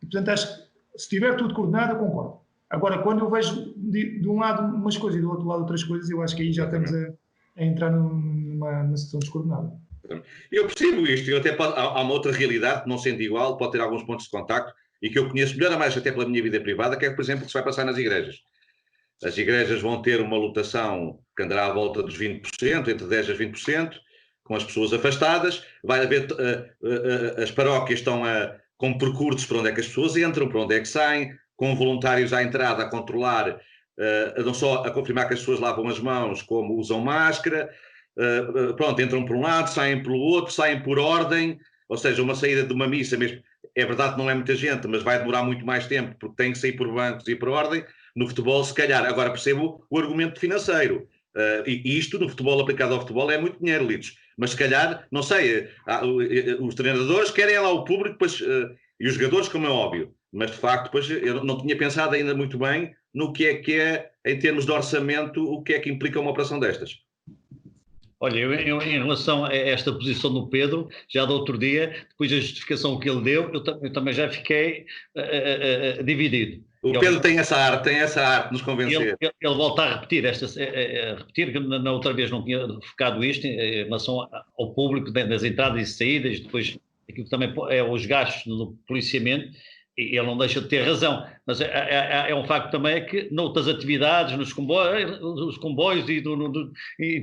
E, portanto, acho que se estiver tudo coordenado, eu concordo. Agora, quando eu vejo de um lado umas coisas e do outro lado outras coisas, eu acho que aí já estamos a entrar numa situação descoordenada. Eu percebo isto, há uma outra realidade que, não sendo igual, pode ter alguns pontos de contacto e que eu conheço melhor a mais até pela minha vida privada, que é, por exemplo, o que se vai passar nas igrejas. As igrejas vão ter uma lotação que andará à volta dos 20%, entre 10% a 20%, com as pessoas afastadas. Vai haver, as paróquias estão com percursos para onde é que as pessoas entram, para onde é que saem, com voluntários à entrada a controlar, não só a confirmar que as pessoas lavam as mãos, como usam máscara. Pronto, entram por um lado, saem pelo outro, saem por ordem, ou seja, uma saída de uma missa mesmo. É verdade que não é muita gente, mas vai demorar muito mais tempo, porque tem que sair por bancos e por ordem. No futebol, se calhar, agora percebo o argumento financeiro. E isto, no futebol, aplicado ao futebol, é muito dinheiro, Litos. Mas se calhar, não sei, os treinadores querem lá o público, pois, e os jogadores, como é óbvio. Mas, de facto, pois, eu não tinha pensado ainda muito bem no que é, em termos de orçamento, o que é que implica uma operação destas. Olha, eu em relação a esta posição do Pedro, já do outro dia, depois da justificação que ele deu, eu também já fiquei dividido. O Pedro tem essa arte de nos convencer. Ele volta a repetir, repetir que na outra vez não tinha focado isto em relação ao público das entradas e saídas, depois aquilo que também é os gastos no policiamento, e ele não deixa de ter razão, mas é um facto também é que noutras atividades, nos comboios e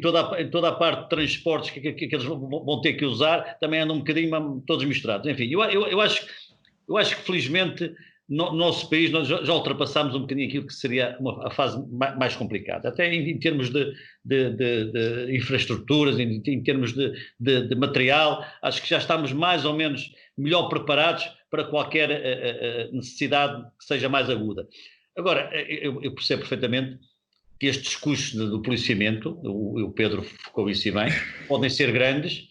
toda a parte de transportes que eles vão ter que usar, também andam um bocadinho todos misturados. Enfim, eu acho que felizmente no nosso país nós já ultrapassámos um bocadinho aquilo que seria a fase mais complicada, até em termos de infraestruturas, em termos de material, acho que já estamos mais ou menos melhor preparados para qualquer necessidade que seja mais aguda. Agora, eu percebo perfeitamente que estes custos do policiamento, o Pedro focou isso bem, podem ser grandes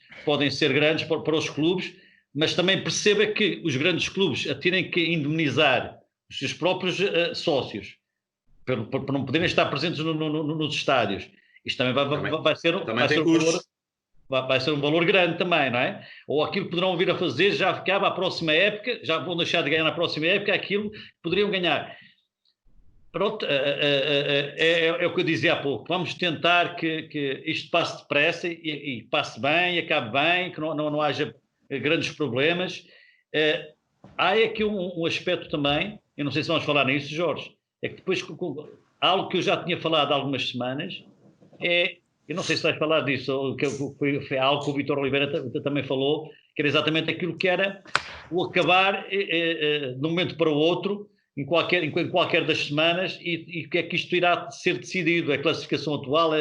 para os clubes, mas também perceba que os grandes clubes terem que indemnizar os seus próprios sócios para não poderem estar presentes nos estádios. Isto também vai ser um valor grande também, não é? Ou aquilo que poderão vir a fazer já ficava à próxima época, já vão deixar de ganhar na próxima época aquilo que poderiam ganhar. Pronto, é o que eu dizia há pouco. Vamos tentar que isto passe depressa e passe bem, e acabe bem, que não haja grandes problemas. Há aqui um aspecto também, eu não sei se vamos falar nisso, Jorge, é que depois, algo que eu já tinha falado há algumas semanas, eu não sei se vais falar disso, que foi algo que o Vítor Oliveira também falou, que era exatamente aquilo que era o acabar de um momento para o outro, em qualquer das semanas, e o que é que isto irá ser decidido. A classificação atual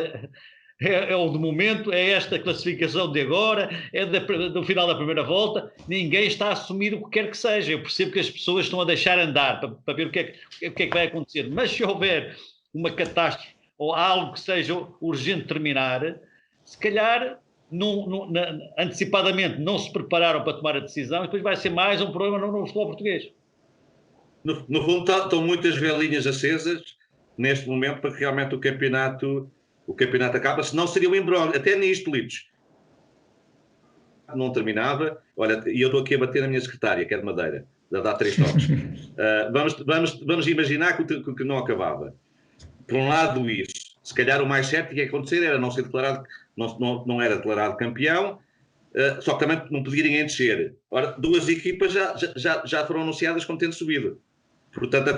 é o de momento, é esta classificação de agora, é do final da primeira volta, ninguém está a assumir o que quer que seja. Eu percebo que as pessoas estão a deixar andar para ver o que é que vai acontecer, mas se houver uma catástrofe ou algo que seja urgente terminar, se calhar antecipadamente não se prepararam para tomar a decisão e depois vai ser mais um problema no futebol português. No fundo estão muitas velinhas acesas neste momento para que realmente o campeonato acaba, senão seria um imbróglio, até nisto, Litos. Não terminava, olha, e eu estou aqui a bater na minha secretária, que é de Madeira, dá 3 toques. Vamos imaginar que não acabava. Por um lado isso, se calhar o mais certo que ia acontecer era não ser declarado, não era declarado campeão, só que também não podia ninguém descer. Ora, 2 equipas já foram anunciadas como tendo subido. Portanto,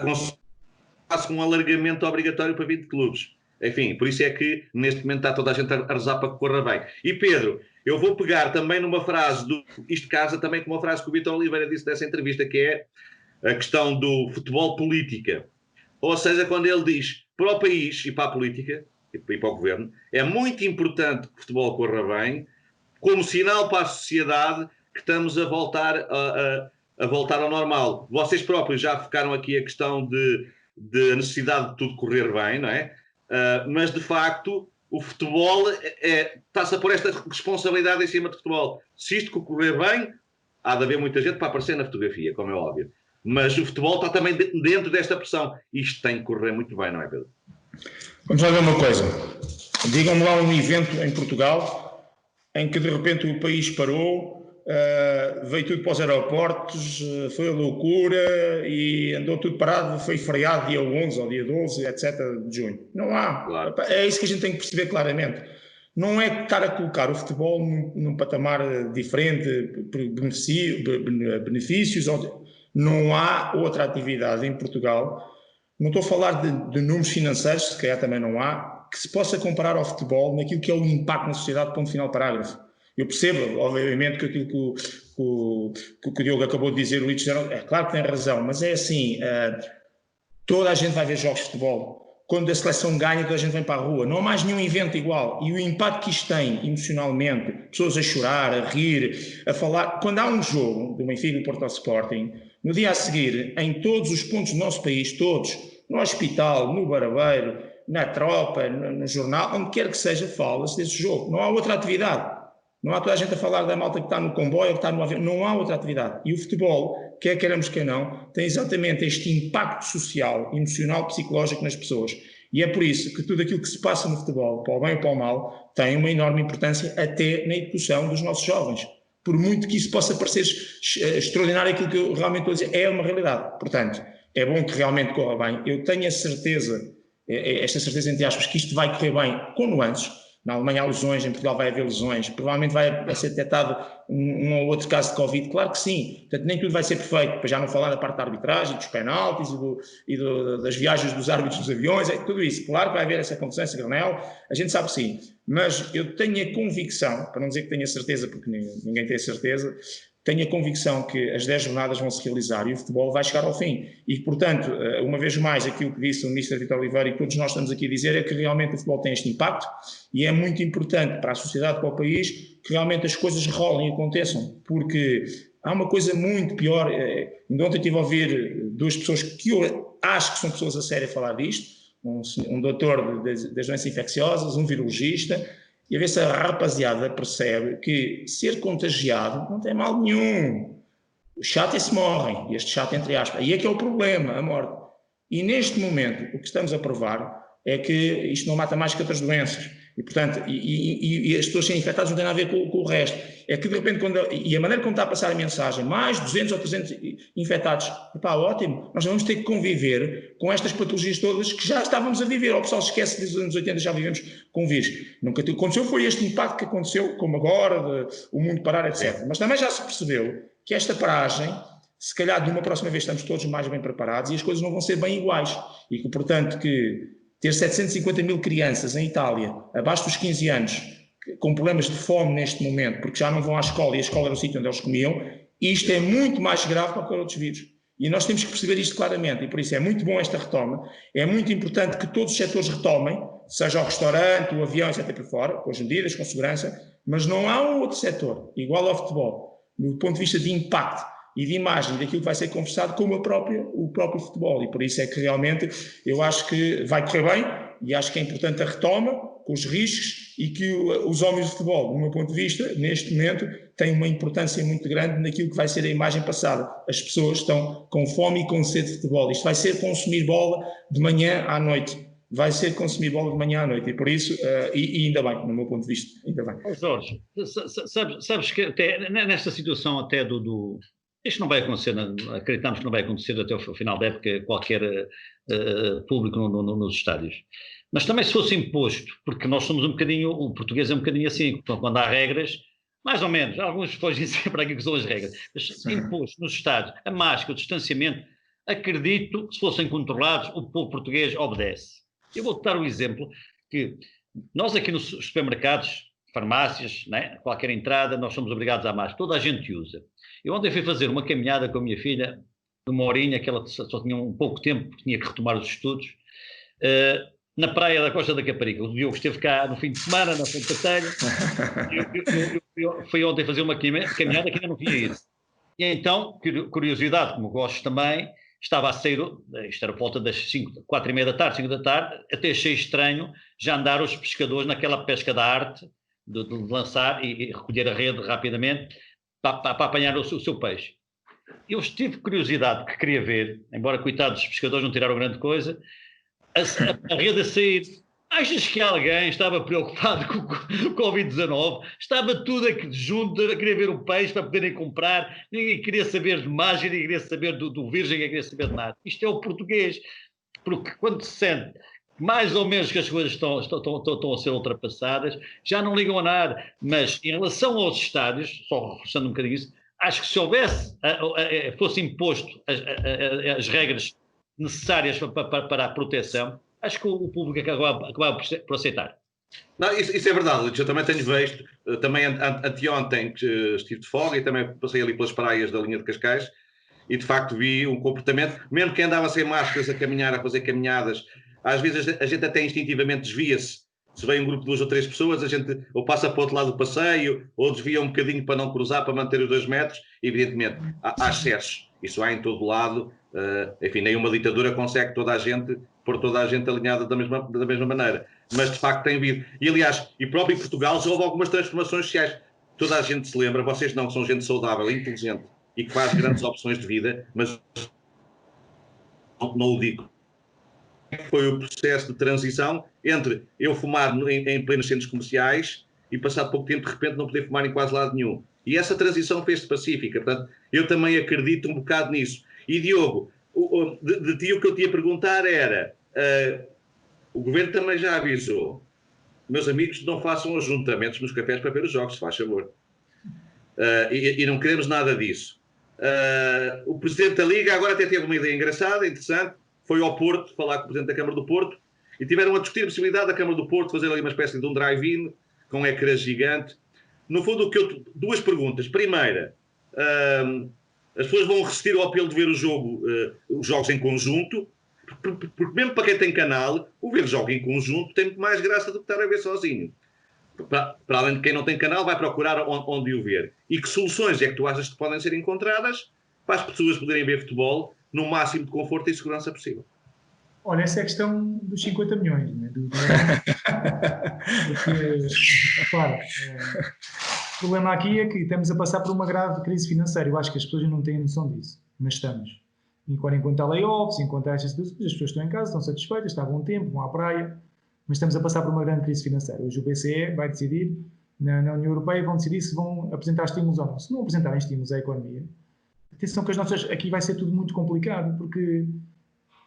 quase um alargamento obrigatório para 20 clubes. Enfim, por isso é que neste momento está toda a gente a rezar para que corra bem. E Pedro, eu vou pegar também numa frase, isto casa também com uma frase que o Vítor Oliveira disse nessa entrevista, que é a questão do futebol política. Ou seja, quando ele diz para o país e para a política e para o governo, é muito importante que o futebol corra bem, como sinal para a sociedade que estamos a voltar ao normal. Vocês próprios já focaram aqui a questão de necessidade de tudo correr bem, não é? Mas, de facto, o futebol está-se a pôr esta responsabilidade em cima do futebol. Se isto correr bem, há de haver muita gente para aparecer na fotografia, como é óbvio. Mas o futebol está também dentro desta pressão. Isto tem que correr muito bem, não é, Pedro? Vamos lá ver uma coisa. Digam-me lá um evento em Portugal em que de repente o país parou, veio tudo para os aeroportos, foi a loucura e andou tudo parado, foi feriado dia 11 ou dia 12, etc. de junho. Não há. Claro. É isso que a gente tem que perceber claramente. Não é estar a colocar o futebol num patamar diferente, benefícios. Não há outra atividade em Portugal não estou a falar de números financeiros, se calhar também não há, que se possa comparar ao futebol naquilo que é o impacto na sociedade, ponto final parágrafo. Eu percebo, obviamente, que aquilo que o Diogo acabou de dizer, o Luís, é claro que tem razão, mas é assim, toda a gente vai ver jogos de futebol. Quando a seleção ganha, toda a gente vem para a rua. Não há mais nenhum evento igual. E o impacto que isto tem emocionalmente, pessoas a chorar, a rir, a falar. Quando há um jogo do Benfica, do Porto ao Sporting, no dia a seguir, em todos os pontos do nosso país, todos, no hospital, no Barabeiro, na tropa, no jornal, onde quer que seja, fala-se desse jogo. Não há outra atividade. Não há toda a gente a falar da malta que está no comboio ou que está no avião. Não há outra atividade. E o futebol, quer queiramos que não, tem exatamente este impacto social, emocional, psicológico nas pessoas. E é por isso que tudo aquilo que se passa no futebol, para o bem ou para o mal, tem uma enorme importância até na educação dos nossos jovens. Por muito que isso possa parecer extraordinário, aquilo que eu realmente estou a dizer é uma realidade. Portanto, é bom que realmente corra bem. Eu tenho a certeza, esta certeza entre aspas, que isto vai correr bem com nuances. Na Alemanha há lesões, em Portugal vai haver lesões, provavelmente vai ser detectado um ou outro caso de Covid, claro que sim, portanto nem tudo vai ser perfeito, para já não falar da parte da arbitragem, dos penaltis das viagens dos árbitros dos aviões, tudo isso, claro que vai haver essa confusão, esse granel, a gente sabe que sim, mas eu tenho a convicção, para não dizer que tenho a certeza, porque ninguém tem a certeza, tenho a convicção que as 10 jornadas vão se realizar e o futebol vai chegar ao fim. E, portanto, uma vez mais, aquilo que disse o Ministro Vítor Oliveira e que todos nós estamos aqui a dizer é que realmente o futebol tem este impacto e é muito importante para a sociedade, para o país, que realmente as coisas rolem e aconteçam. Porque há uma coisa muito pior. Ainda ontem estive a ouvir duas pessoas que eu acho que são pessoas a sério a falar disto, um doutor das doenças infecciosas, um virologista, e a ver se a rapaziada percebe que ser contagiado não tem mal nenhum. O chato é se morrem, e este chato entre aspas. Aí é que é o problema, a morte. E neste momento, o que estamos a provar é que isto não mata mais que outras doenças. E, portanto, e as pessoas serem infectadas não tem nada a ver com o resto. É que, de repente, e a maneira como está a passar a mensagem, mais 200 ou 300 infectados, está ótimo. Nós vamos ter que conviver com estas patologias todas que já estávamos a viver. O pessoal se esquece dos anos 80, já vivemos com vírus. Nunca aconteceu, foi este impacto que aconteceu, como agora, o mundo parar, etc. Mas também já se percebeu que esta paragem, se calhar de uma próxima vez estamos todos mais bem preparados e as coisas não vão ser bem iguais. E que, portanto, que ter 750 mil crianças em Itália, abaixo dos 15 anos, com problemas de fome neste momento, porque já não vão à escola e a escola era o sítio onde eles comiam, isto é muito mais grave que qualquer outro vírus. E nós temos que perceber isto claramente, e por isso é muito bom esta retoma, é muito importante que todos os setores retomem, seja o restaurante, o avião, etc. por fora, com as medidas, com segurança, mas não há um outro setor, igual ao futebol, do ponto de vista de impacto e de imagem daquilo que vai ser conversado como o próprio futebol. E por isso é que realmente eu acho que vai correr bem e acho que é importante a retoma com os riscos e que os homens de futebol, do meu ponto de vista, neste momento, têm uma importância muito grande naquilo que vai ser a imagem passada. As pessoas estão com fome e com sede de futebol. Isto vai ser consumir bola de manhã à noite. Vai ser consumir bola de manhã à noite. E por isso, e ainda bem, no meu ponto de vista, ainda bem. Jorge, sabes que até, nesta situação até isto não vai acontecer, acreditamos que não vai acontecer até o final da época qualquer público nos estádios. Mas também se fosse imposto, porque nós somos um bocadinho, o português é um bocadinho assim, quando há regras, mais ou menos, alguns fogem sempre aquilo que são as regras, mas imposto nos estádios, a máscara, o distanciamento, acredito que se fossem controlados, o povo português obedece. Eu vou-te dar um exemplo que nós aqui nos supermercados, farmácias, né, qualquer entrada, nós somos obrigados à máscara, toda a gente usa. Eu ontem fui fazer uma caminhada com a minha filha, de uma horinha, que ela só tinha um pouco tempo, porque tinha que retomar os estudos, na praia da Costa da Caparica. O Diogo esteve cá no fim de semana, na Fonte da Telha, eu fui ontem fazer uma caminhada que ainda não tinha ido. E então, curiosidade, como gosto também, estava a sair, isto era por volta das 4h30 da tarde, 5 da tarde, até achei estranho já andar os pescadores naquela pesca da arte, de lançar e recolher a rede rapidamente, para apanhar o seu peixe. Eu tive curiosidade, que queria ver, embora coitados dos pescadores não tiraram grande coisa, a rede a sair. Achas que alguém estava preocupado com o Covid-19? Estava tudo aqui junto a querer ver o peixe para poderem comprar, ninguém queria saber de mágica, ninguém queria saber do vírus, ninguém queria saber de nada. Isto é o português, porque quando se sente mais ou menos que as coisas estão a ser ultrapassadas, já não ligam a nada. Mas em relação aos estádios, só reforçando um bocadinho isso, acho que se houvesse, fosse imposto as regras necessárias para a proteção, acho que o público acaba por aceitar. Não, isso é verdade, Luís. Eu também tenho visto, também anteontem que estive de folga e também passei ali pelas praias da linha de Cascais e de facto vi um comportamento, mesmo quem andava sem máscaras a caminhar, a fazer caminhadas, às vezes a gente até instintivamente desvia-se. Se vem um grupo de 2 ou 3 pessoas, a gente ou passa para o outro lado do passeio, ou desvia um bocadinho para não cruzar, para manter os 2 metros. Evidentemente, há excessos, isso há em todo lado. Enfim, nenhuma ditadura consegue pôr toda a gente alinhada da mesma maneira. Mas de facto tem havido. E aliás, e próprio em Portugal já houve algumas transformações sociais. Toda a gente se lembra, vocês não, que são gente saudável, inteligente e que faz grandes opções de vida, mas não o digo. Foi o processo de transição entre eu fumar em plenos centros comerciais e passar pouco tempo de repente não poder fumar em quase lado nenhum. E essa transição fez-se pacífica. Portanto, eu também acredito um bocado nisso. E Diogo, de ti o que eu te ia perguntar era, o Governo também já avisou, meus amigos, não façam ajuntamentos nos cafés para ver os jogos, se faz favor. E não queremos nada disso. O Presidente da Liga agora até teve uma ideia engraçada, interessante, foi ao Porto falar com o Presidente da Câmara do Porto e tiveram a discutir a possibilidade da Câmara do Porto fazer ali uma espécie de um drive-in com um ecrã gigante. No fundo, duas perguntas. Primeira, as pessoas vão resistir ao apelo de ver os jogos em conjunto, porque mesmo para quem tem canal, o ver jogo em conjunto tem muito mais graça do que estar a ver sozinho. Para além de quem não tem canal, vai procurar onde o ver. E que soluções é que tu achas que podem ser encontradas para as pessoas poderem ver futebol no máximo de conforto e segurança possível? Olha, essa é a questão dos 50 milhões, né? Porque, claro, o problema aqui é que estamos a passar por uma grave crise financeira. Eu acho que as pessoas não têm noção disso, mas estamos. Enquanto há layoffs, enquanto há estas situações, as pessoas estão em casa, estão satisfeitas, estão há bom tempo, vão à praia, mas estamos a passar por uma grande crise financeira. Hoje o BCE vai decidir, na União Europeia, vão decidir se vão apresentar estímulos ou não. Se não apresentarem estímulos à economia, atenção que aqui vai ser tudo muito complicado, porque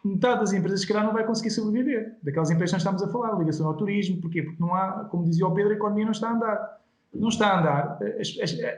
metade das empresas, se calhar, não vai conseguir sobreviver. Daquelas empresas que nós estamos a falar, ligação ao turismo, porquê? Porque não há, como dizia o Pedro, a economia não está a andar. Não está a andar.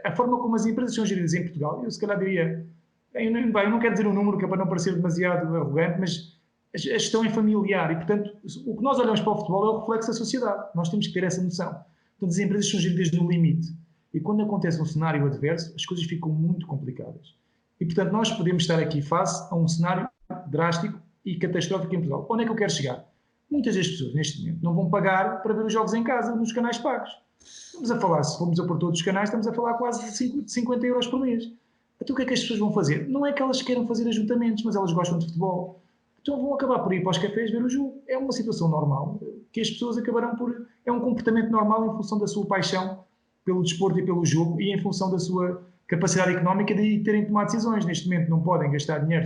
A forma como as empresas são geridas em Portugal, eu se calhar diria, eu não quero dizer um número que é para não parecer demasiado arrogante, mas a gestão é familiar e, portanto, o que nós olhamos para o futebol é o reflexo da sociedade. Nós temos que ter essa noção. Portanto, as empresas são geridas no limite. E quando acontece um cenário adverso, as coisas ficam muito complicadas. E, portanto, nós podemos estar aqui face a um cenário drástico e catastrófico em Portugal. Onde é que eu quero chegar? Muitas das pessoas, neste momento, não vão pagar para ver os jogos em casa, nos canais pagos. Estamos a falar, se formos a por todos os canais, estamos a falar quase de 50 euros por mês. Então o que é que as pessoas vão fazer? Não é que elas queiram fazer ajuntamentos, mas elas gostam de futebol. Então vão acabar por ir para os cafés ver o jogo. É uma situação normal, que as pessoas acabarão por... É um comportamento normal em função da sua paixão pelo desporto e pelo jogo e em função da sua capacidade económica de terem tomado decisões. Neste momento não podem gastar dinheiro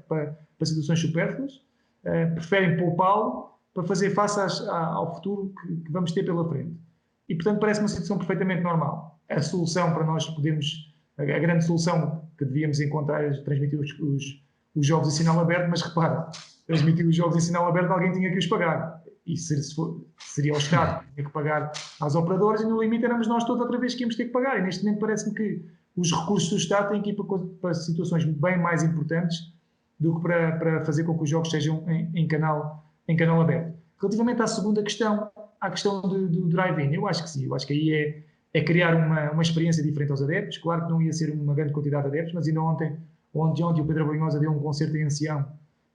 para situações supérfluas, preferem poupá-lo para fazer face ao futuro que vamos ter pela frente. E, portanto, parece uma situação perfeitamente normal. A solução para nós podermos... A grande solução que devíamos encontrar é transmitir os jogos em sinal aberto, mas repara, transmitir os jogos em sinal aberto alguém tinha que os pagar. E seria o Estado que tinha que pagar às operadoras e no limite éramos nós todos outra vez que íamos ter que pagar. E neste momento parece-me que os recursos do Estado têm que ir para situações bem mais importantes do que para fazer com que os jogos sejam em canal aberto. Relativamente à segunda questão, à questão do drive-in, eu acho que sim, eu acho que aí é criar uma experiência diferente aos adeptos. Claro que não ia ser uma grande quantidade de adeptos, mas ainda ontem o Pedro Abrunhosa deu um concerto em Ancião,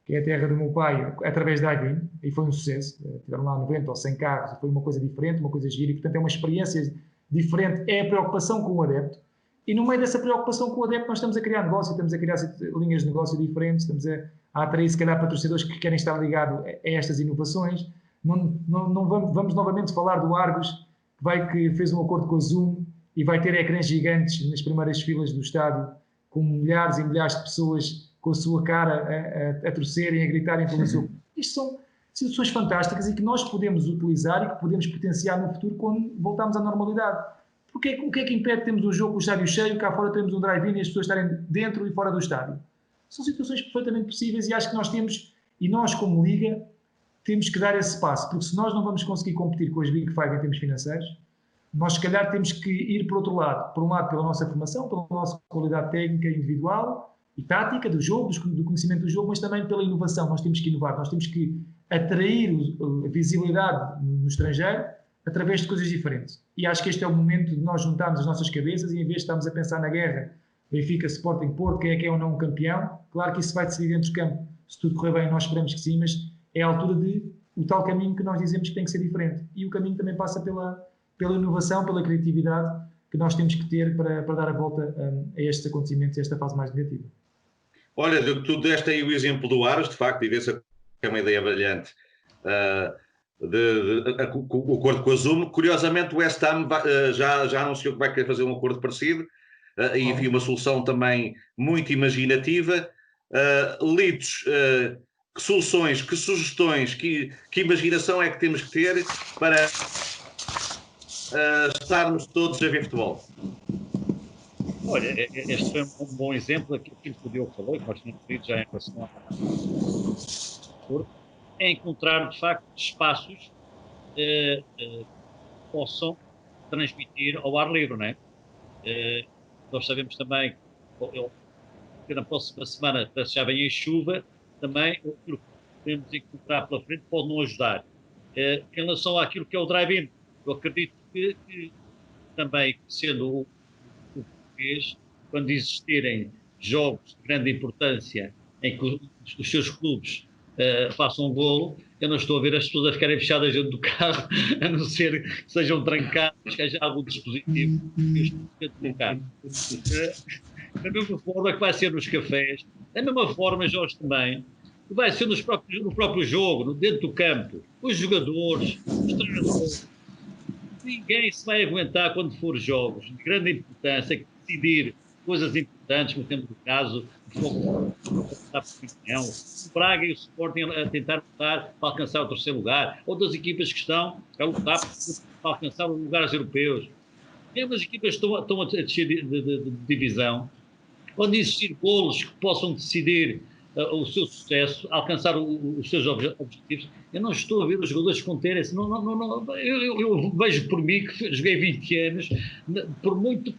que é a terra do meu pai, através da drive-in, e foi um sucesso. Tiveram lá 90 ou 100 carros, foi uma coisa diferente, uma coisa gira, e portanto é uma experiência diferente, é a preocupação com o adepto. E no meio dessa preocupação com o adepto nós estamos a criar negócio, estamos a criar linhas de negócio diferentes, estamos a atrair se calhar patrocinadores que querem estar ligados a estas inovações. Não vamos novamente falar do Argos, que fez um acordo com a Zoom e vai ter ecrãs gigantes nas primeiras filas do estádio, com milhares e milhares de pessoas com a sua cara a torcerem, a gritarem pelo seu... Isto são situações fantásticas e que nós podemos utilizar e que podemos potenciar no futuro quando voltarmos à normalidade. O que é que impede de termos um jogo com o estádio cheio, cá fora temos um drive-in e as pessoas estarem dentro e fora do estádio? São situações perfeitamente possíveis e acho que nós temos, e nós como Liga, temos que dar esse passo, porque se nós não vamos conseguir competir com as Big Five em termos financeiros, nós se calhar temos que ir por outro lado. Por um lado pela nossa formação, pela nossa qualidade técnica individual, e tática do jogo, do conhecimento do jogo, mas também pela inovação. Nós temos que inovar, nós temos que atrair a visibilidade no estrangeiro através de coisas diferentes. E acho que este é o momento de nós juntarmos as nossas cabeças e, em vez de estarmos a pensar na guerra, Benfica, Sporting, Porto, quem é que é ou não um campeão, claro que isso vai decidir dentro do campo. Se tudo correr bem, nós esperamos que sim, mas é a altura de o tal caminho que nós dizemos que tem que ser diferente. E o caminho também passa pela inovação, pela criatividade que nós temos que ter para dar a volta a estes acontecimentos, a esta fase mais negativa. Olha, tu deste aí o exemplo do Aros, de facto, e vê-se que é uma ideia brilhante. O acordo com a Zoom. Curiosamente, o West Ham já anunciou que vai querer fazer um acordo parecido, e havia uma solução também muito imaginativa. Litos, que soluções, que sugestões, que imaginação é que temos que ter para estarmos todos a ver futebol? Olha, este foi um bom exemplo aquilo que o Diogo falou, que nós tínhamos dito já em relação é encontrar, de facto, espaços que possam transmitir ao ar livre, não é? Nós sabemos também que na próxima semana já vem em chuva, também aquilo que podemos encontrar pela frente pode não ajudar. Em relação àquilo que é o drive-in, eu acredito que também, sendo o português, quando existirem jogos de grande importância em que os seus clubes façam um golo, eu não estou a ver as pessoas a ficarem fechadas dentro do carro, a não ser que sejam trancadas, que haja algum dispositivo dentro do carro. Da mesma forma que vai ser nos cafés, da mesma forma, Jorge, também, que vai ser no próprio jogo, dentro do campo, os jogadores, os treinadores. Ninguém se vai aguentar quando for jogos de grande importância, decidir coisas importantes, como temos o caso do Braga e o Sporting a tentar lutar para alcançar o terceiro lugar, outras equipas que estão a lutar para alcançar os lugares europeus. Mesmo as equipas que estão a descer de divisão, quando existir golos que possam decidir o seu sucesso, alcançar os seus objetivos, eu não estou a ver os jogadores conterem-se. Eu vejo por mim, que joguei 20 anos, por muito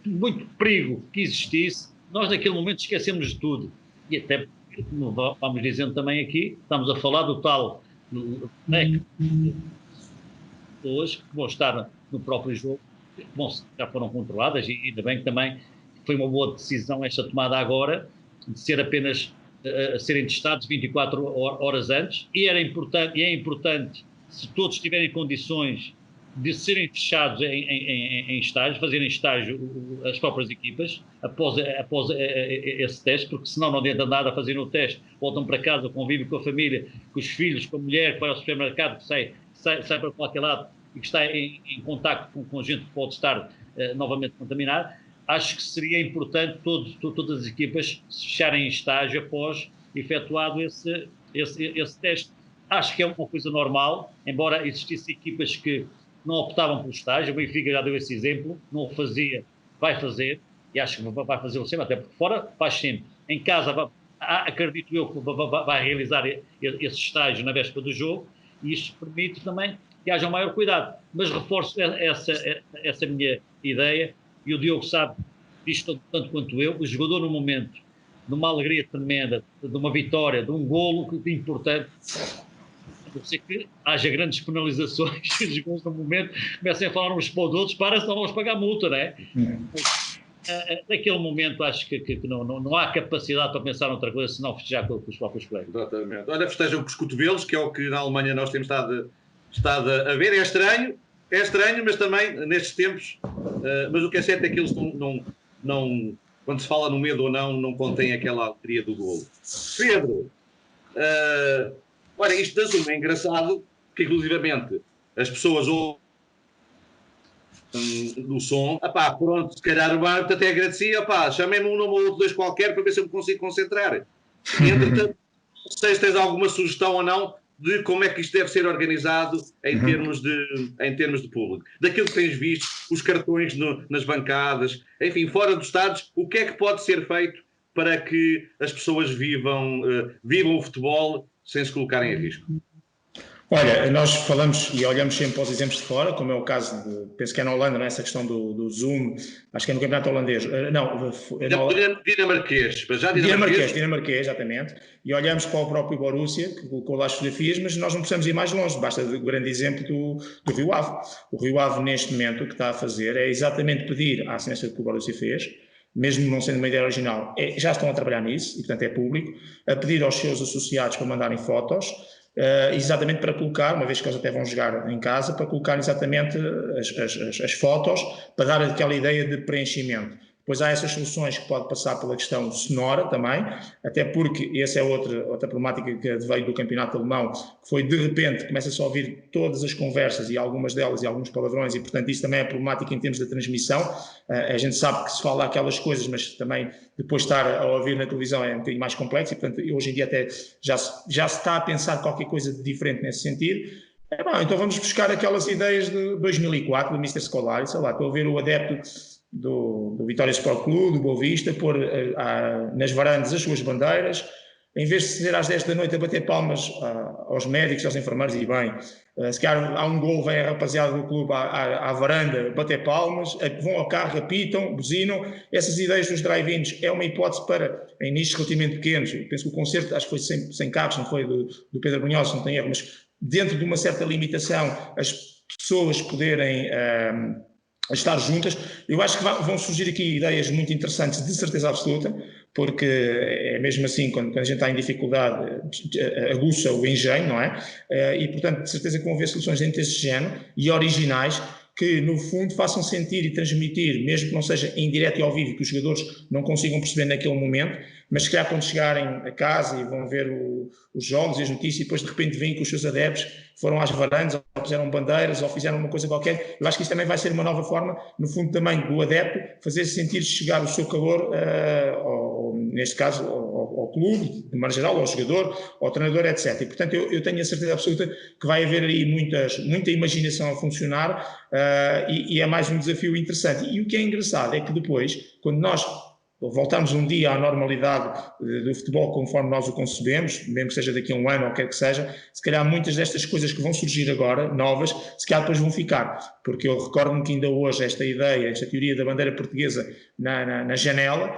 perigo que existisse, nós naquele momento esquecemos de tudo. E até, como vamos dizendo também aqui, estamos a falar do tal pessoas que vão estar no próprio jogo, já foram controladas, e ainda bem que também foi uma boa decisão esta tomada agora, de ser apenas serem testados 24 horas antes, e é importante, se todos tiverem condições de serem fechados em estágio, fazerem estágio as próprias equipas, após esse teste, porque senão não adianta nada fazerem o teste, voltam para casa, convivem com a família, com os filhos, com a mulher, que vai ao supermercado, que sai para qualquer lado e que está em contacto com gente que pode estar novamente contaminada. Acho que seria importante todas as equipas se fecharem em estágio após efetuado esse teste. Acho que é uma coisa normal, embora existissem equipas que não optavam pelo estágio. O Benfica já deu esse exemplo, não o fazia, vai fazer, e acho que vai fazê-lo sempre, até porque fora faz sempre. Em casa, acredito eu que vai realizar esse estágio na véspera do jogo, e isto permite também que haja um maior cuidado. Mas reforço essa minha ideia, e o Diogo sabe disto tanto quanto eu. O jogador, no momento, de uma alegria tremenda, de uma vitória, de um golo importante, a não ser que haja grandes penalizações, os jogadores, no momento, comecem a falar uns para os outros, senão vamos pagar multa, não é? Naquele momento, acho que não há capacidade para pensar noutra coisa senão festejar com os próprios colegas. Exatamente. Olha, festejam com os cotovelos, que é o que na Alemanha nós temos estado a ver. É estranho, mas também nestes tempos. Mas o que é certo é que eles não, quando se fala no medo ou não contém aquela alegria do golo. Pedro, olha, isto da Zoom é engraçado, que inclusivamente as pessoas ouvem do som, pronto, se calhar o árbitro até agradecia, chamem-me um nome ou outro, dois qualquer, para ver se eu me consigo concentrar. Entretanto, não sei se tens alguma sugestão ou não de como é que isto deve ser organizado em termos de público. Daquilo que tens visto, os cartões nas bancadas, enfim, fora dos estádios, o que é que pode ser feito para que as pessoas vivam o futebol sem se colocarem em risco? Olha, nós falamos e olhamos sempre para os exemplos de fora, como é o caso penso que é na Holanda, não é? Essa questão do Zoom, acho que é no campeonato holandês, Dinamarquês, mas já dinamarquês, exatamente, e olhamos para o próprio Borussia, que colocou lá as fotografias, mas nós não precisamos ir mais longe, basta o grande exemplo do Rio Ave. O Rio Ave, neste momento, o que está a fazer é exatamente pedir à semelhança que o Borussia fez, mesmo não sendo uma ideia original, já estão a trabalhar nisso, e portanto é público, a pedir aos seus associados para mandarem fotos, exatamente para colocar, uma vez que eles até vão jogar em casa, para colocar exatamente as fotos, para dar aquela ideia de preenchimento. Depois há essas soluções que pode passar pela questão sonora também, até porque essa é outra problemática que veio do campeonato alemão, que foi de repente começa-se a ouvir todas as conversas e algumas delas e alguns palavrões, e portanto isso também é problemático em termos da transmissão. A gente sabe que se fala aquelas coisas, mas também depois estar a ouvir na televisão é um bocadinho mais complexo, e portanto hoje em dia até já se está a pensar qualquer coisa de diferente nesse sentido. Então vamos buscar aquelas ideias de 2004 do Mr. Scolari, sei lá, estou a ver o adepto do Vitória Sport Clube, do Boa Vista, pôr nas varandas as suas bandeiras, em vez de ser às 10 da noite a bater palmas aos médicos, aos enfermeiros, e bem, se calhar há um gol, vem a rapaziada do clube à varanda bater palmas, vão ao carro, apitam, buzinam. Essas ideias dos drive-ins é uma hipótese para, em nichos relativamente pequenos, eu penso que o concerto, acho que foi 100 carros, não foi do Pedro Brunhosa, não tem erro, mas dentro de uma certa limitação, as pessoas poderem estar juntas. Eu acho que vão surgir aqui ideias muito interessantes, de certeza absoluta, porque é mesmo assim, quando a gente está em dificuldade, aguça o engenho, não é? E, portanto, de certeza que vão haver soluções dentro desse género e originais, que no fundo façam sentir e transmitir, mesmo que não seja em direto e ao vivo, que os jogadores não consigam perceber naquele momento, mas se calhar quando chegarem a casa e vão ver os jogos e as notícias, e depois de repente veem que os seus adeptos foram às varandas, ou fizeram bandeiras, ou fizeram uma coisa qualquer, eu acho que isso também vai ser uma nova forma, no fundo também do adepto, fazer sentir chegar o seu calor, neste caso, ao clube, de maneira geral, ao jogador, ao treinador, etc. E, portanto, eu tenho a certeza absoluta que vai haver aí muita imaginação a funcionar, e é mais um desafio interessante. E o que é engraçado é que depois, quando nós voltamos um dia à normalidade do futebol conforme nós o concebemos, mesmo que seja daqui a um ano ou quer que seja, se calhar muitas destas coisas que vão surgir agora, novas, se calhar depois vão ficar, porque eu recordo-me que ainda hoje esta ideia, esta teoria da bandeira portuguesa na janela,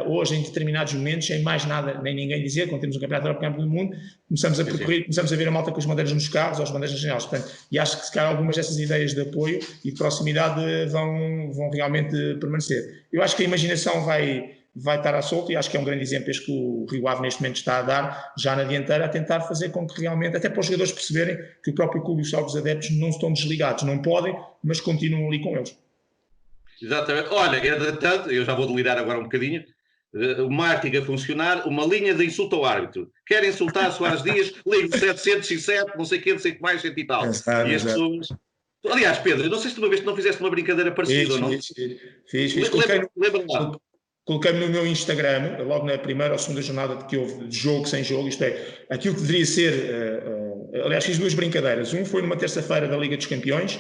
hoje em determinados momentos, sem mais nada nem ninguém dizer, quando temos um campeonato europeu do mundo, começamos a percorrer, começamos a ver a malta com as bandeiras nos carros ou as bandeiras nas janelas, portanto, e acho que se calhar algumas dessas ideias de apoio e de proximidade vão realmente permanecer. Eu acho que a imaginação vai estar à solta, e acho que é um grande exemplo este que o Rio Ave neste momento está a dar, já na dianteira, a tentar fazer com que realmente, até para os jogadores perceberem que o próprio clube e os próprios adeptos não estão desligados, não podem, mas continuam ali com eles. Exatamente. Olha, entretanto, eu já vou delirar agora um bocadinho, o marketing a funcionar, uma linha de insulto ao árbitro. Quer insultar Soares Dias, ligue 707, não sei o que mais, cento e tal. Exato, e as pessoas... Aliás, Pedro, não sei se uma vez não fizeste uma brincadeira parecida ou não. Fiz. Lembra-me. Coloquei-me no meu Instagram, logo na primeira ou segunda jornada que houve de jogo sem jogo, isto é, aquilo que deveria ser, aliás, fiz duas brincadeiras. Um foi numa terça-feira da Liga dos Campeões,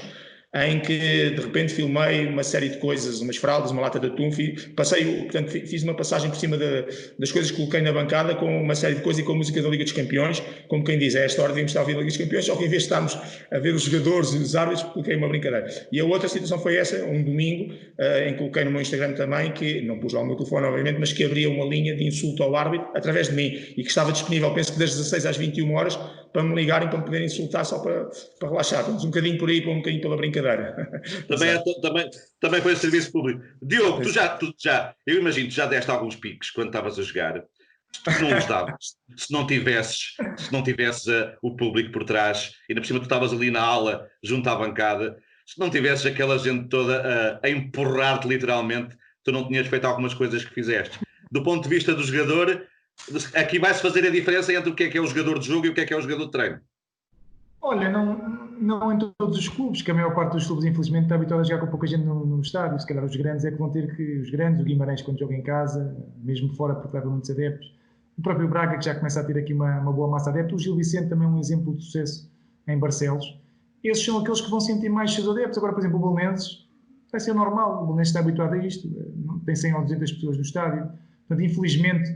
em que de repente filmei uma série de coisas, umas fraldas, uma lata de atum, portanto fiz uma passagem por cima das coisas que coloquei na bancada com uma série de coisas e com a música da Liga dos Campeões, como quem diz, esta hora devíamos estar a ouvir a Liga dos Campeões, só que em vez de estarmos a ver os jogadores e os árbitros, coloquei uma brincadeira. E a outra situação foi essa, um domingo, em que coloquei no meu Instagram também, que não pus lá o meu telefone obviamente, mas que abria uma linha de insulto ao árbitro através de mim, e que estava disponível, penso que das 16 às 21 horas, para me ligarem, para me poderem insultar, só para relaxar. Vamos um bocadinho por aí, um bocadinho pela brincadeira. Também foi serviço público. Diogo, eu imagino que tu já deste alguns piques quando estavas a jogar. Tu não os davas. Se não tivesses o público por trás, e ainda por cima tu estavas ali na aula, junto à bancada, se não tivesses aquela gente toda a empurrar-te literalmente, tu não tinhas feito algumas coisas que fizeste. Do ponto de vista do jogador, aqui vai-se fazer a diferença entre o que é o jogador de jogo e o que é o jogador de treino. Olha, não em todos os clubes, que a maior parte dos clubes, infelizmente, está habituada a jogar com pouca gente no estádio. Se calhar os grandes é que vão ter que... Os grandes, o Guimarães, quando joga em casa, mesmo fora, porque leva muitos adeptos. O próprio Braga, que já começa a ter aqui uma boa massa de adeptos. O Gil Vicente também é um exemplo de sucesso em Barcelos. Esses são aqueles que vão sentir mais seus adeptos. Agora, por exemplo, o Belenenses vai ser normal. O Belenenses está habituado a isto. Tem 100 ou 200 pessoas no estádio. Portanto, infelizmente,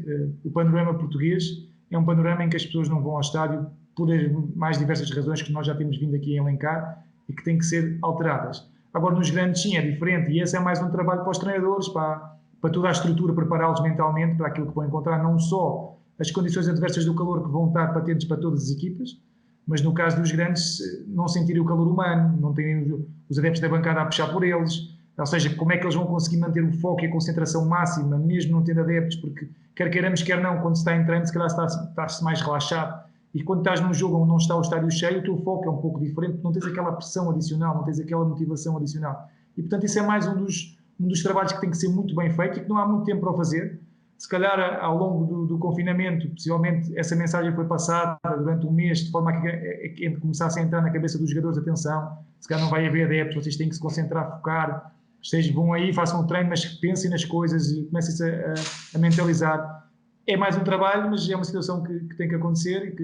o panorama português é um panorama em que as pessoas não vão ao estádio por as mais diversas razões que nós já temos vindo aqui a elencar e que têm que ser alteradas. Agora, nos grandes, sim, é diferente, e esse é mais um trabalho para os treinadores, para toda a estrutura, prepará-los mentalmente para aquilo que vão encontrar, não só as condições adversas do calor que vão estar patentes para todas as equipas, mas no caso dos grandes, não sentirem o calor humano, não terem os adeptos da bancada a puxar por eles, ou seja, como é que eles vão conseguir manter o foco e a concentração máxima, mesmo não tendo adeptos, porque quer queiramos, quer não, quando se está em treino, se calhar está-se mais relaxado, e quando estás num jogo onde não está o estádio cheio, o teu foco é um pouco diferente, porque não tens aquela pressão adicional, não tens aquela motivação adicional. E, portanto, isso é mais um dos trabalhos que tem que ser muito bem feito e que não há muito tempo para o fazer. Se calhar, ao longo do confinamento, possivelmente essa mensagem foi passada durante um mês, de forma a que começasse a entrar na cabeça dos jogadores, atenção, se calhar não vai haver adeptos, vocês têm que se concentrar, focar, vocês vão aí, façam o treino, mas pensem nas coisas e comecem-se a mentalizar. É mais um trabalho, mas é uma situação que tem que acontecer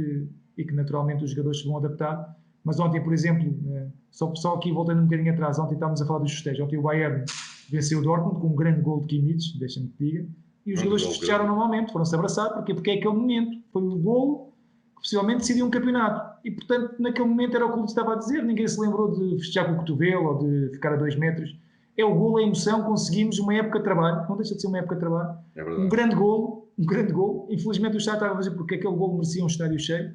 e que naturalmente os jogadores se vão adaptar. Mas ontem, por exemplo, só aqui voltando um bocadinho atrás, ontem estávamos a falar dos festejos, ontem o Bayern venceu o Dortmund com um grande gol de Kimmich, deixa-me que diga, e os jogadores festejaram normalmente, foram-se abraçar, porque é aquele momento, foi o gol que possivelmente decidiu um campeonato. E, portanto, naquele momento era o que o estava a dizer, ninguém se lembrou de festejar com o cotovelo ou de ficar a 2 metros. É o gol, a emoção, conseguimos uma época de trabalho, não deixa de ser uma época de trabalho, um grande gol, infelizmente o estádio estava a fazer porque aquele gol merecia um estádio cheio,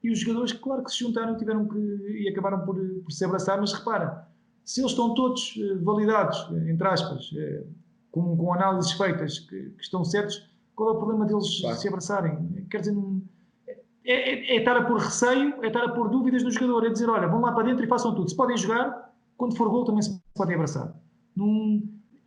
e os jogadores, claro que se juntaram e acabaram por se abraçar, mas repara, se eles estão todos validados, entre aspas, com análises feitas que estão certos, qual é o problema deles se abraçarem? Quer dizer, é estar a pôr receio, é estar a pôr dúvidas no jogador, é dizer, olha, vão lá para dentro e façam tudo, se podem jogar, quando for gol também se podem abraçar.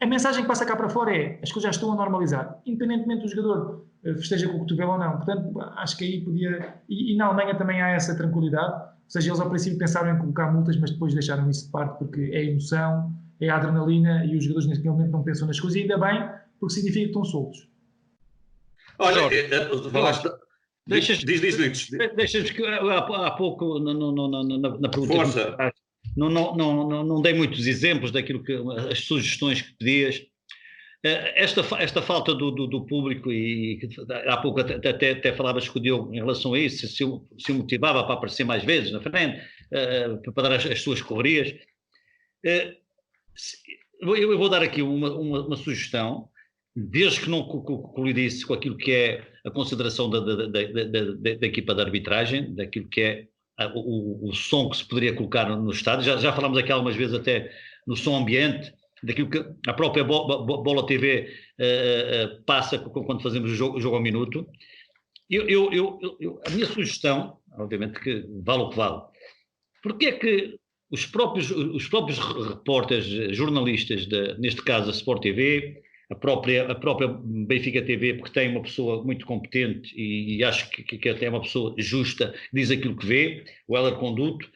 A mensagem que passa cá para fora é, as coisas já estão a normalizar, independentemente do jogador festeja com o cotovelo ou não. Portanto, acho que aí podia... E na Alemanha também há essa tranquilidade, ou seja, eles ao princípio pensaram em colocar multas, mas depois deixaram isso de parte porque é a emoção, é a adrenalina, e os jogadores neste momento não pensam nas coisas, e ainda bem, porque significa que estão soltos. Olha, deixas-me que há pouco na pergunta... Força! Não dei muitos exemplos daquilo que as sugestões que pedias. Esta falta do público, e há pouco até falavas com o Diogo em relação a isso, se o motivava para aparecer mais vezes na frente, para dar as suas correrias. Eu vou dar aqui uma sugestão, desde que não colidisse com aquilo que é a consideração da equipa de arbitragem, daquilo que é o som que se poderia colocar no estádio. Já falámos aqui algumas vezes até no som ambiente, daquilo que a própria Bola TV passa quando fazemos o jogo ao minuto. A minha sugestão, obviamente que vale o que vale, porque é que os próprios repórteres, jornalistas, neste caso a Sport TV, a própria Benfica TV, porque tem uma pessoa muito competente e acho que até é uma pessoa justa, diz aquilo que vê, o Heller Conduto,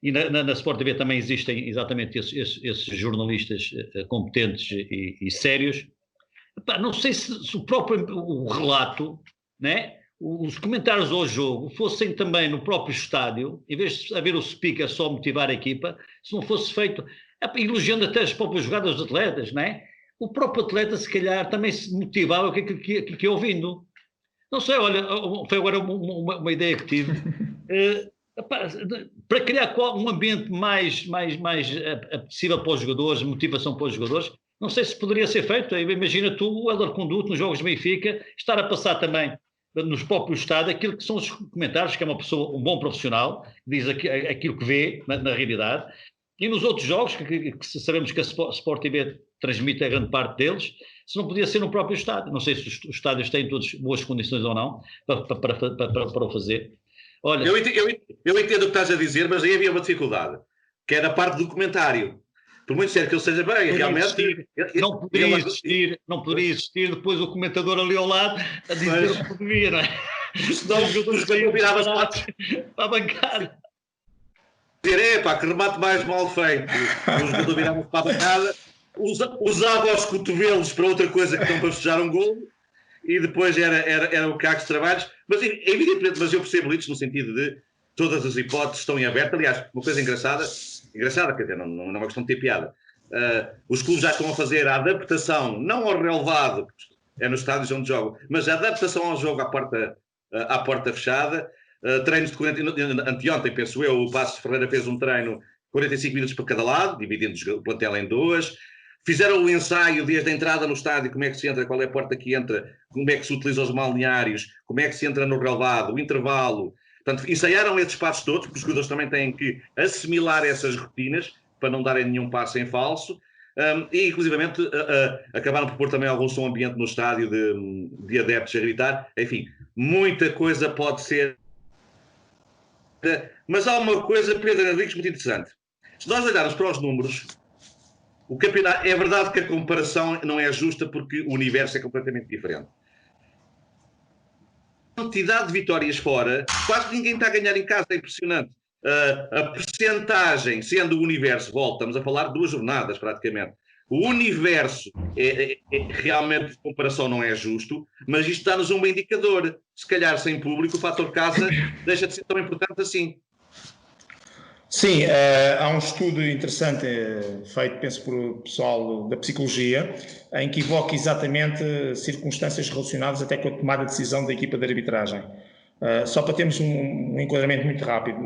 e na Sport TV também existem exatamente esses jornalistas competentes e sérios. Não sei se o próprio relato, né, os comentários ao jogo fossem também no próprio estádio, em vez de haver o speaker só motivar a equipa, se não fosse feito, elogiando até as próprias jogadas dos atletas, né? O próprio atleta, se calhar, também se motivava com aquilo que ia ouvindo. Não sei, olha, foi agora uma ideia que tive. Para criar um ambiente mais apetecível para os jogadores, motivação para os jogadores, não sei se poderia ser feito. Imagina tu, o Heller Conduto, nos jogos de Benfica, estar a passar também nos próprios estádios aquilo que são os comentários, que é uma pessoa, um bom profissional, diz aquilo que vê na realidade. E nos outros jogos, que sabemos que a Sport TV transmite a grande parte deles, se não podia ser no próprio estádio. Não sei se os estádios têm todas boas condições ou não para o fazer. Olha, eu entendo o que estás a dizer, mas aí havia uma dificuldade, que é na parte do comentário. Por muito sério que ele seja bem, realmente... Não poderia existir depois o comentador ali ao lado a dizer o que devia, não é? Senão os jogadores viravam para a bancada. Dizer, que remate mais mal feito. O jogador virava-se para a bancada, usava os cotovelos para outra coisa que não para festejar um golo, e depois era o cargo de trabalhos. Mas evidentemente, mas eu percebo isso no sentido de todas as hipóteses estão em aberto. Aliás, uma coisa engraçada, quer dizer, não é uma questão de ter piada. Os clubes já estão a fazer a adaptação, não ao relevado, é nos estádios onde jogam, mas a adaptação ao jogo à porta fechada. treinos de 40, anteontem, penso eu, o Passos Ferreira fez um treino 45 minutos para cada lado, dividindo o plantel em duas. Fizeram o ensaio desde a entrada no estádio, como é que se entra, qual é a porta que entra, como é que se utiliza os balneários, como é que se entra no relvado, o intervalo. Portanto, ensaiaram esses passos todos, porque os jogadores também têm que assimilar essas rotinas para não darem nenhum passo em falso. E, inclusivamente, acabaram por pôr também algum som ambiente no estádio de adeptos a gritar. Enfim, muita coisa pode ser. Mas há uma coisa, Pedro Henriques, muito interessante. Se nós olharmos para os números, o campeonato, é verdade que a comparação não é justa porque o universo é completamente diferente. A quantidade de vitórias fora, quase ninguém está a ganhar em casa, é impressionante. A percentagem, sendo o universo, voltamos a falar 2 jornadas praticamente. O universo, realmente, de comparação não é justo, mas isto dá-nos um indicador. Se calhar, sem público, o fator casa deixa de ser tão importante assim. Sim, há um estudo interessante feito, penso, por pessoal da psicologia, em que evoca exatamente circunstâncias relacionadas até com a tomada de decisão da equipa de arbitragem. Só para termos um enquadramento muito rápido,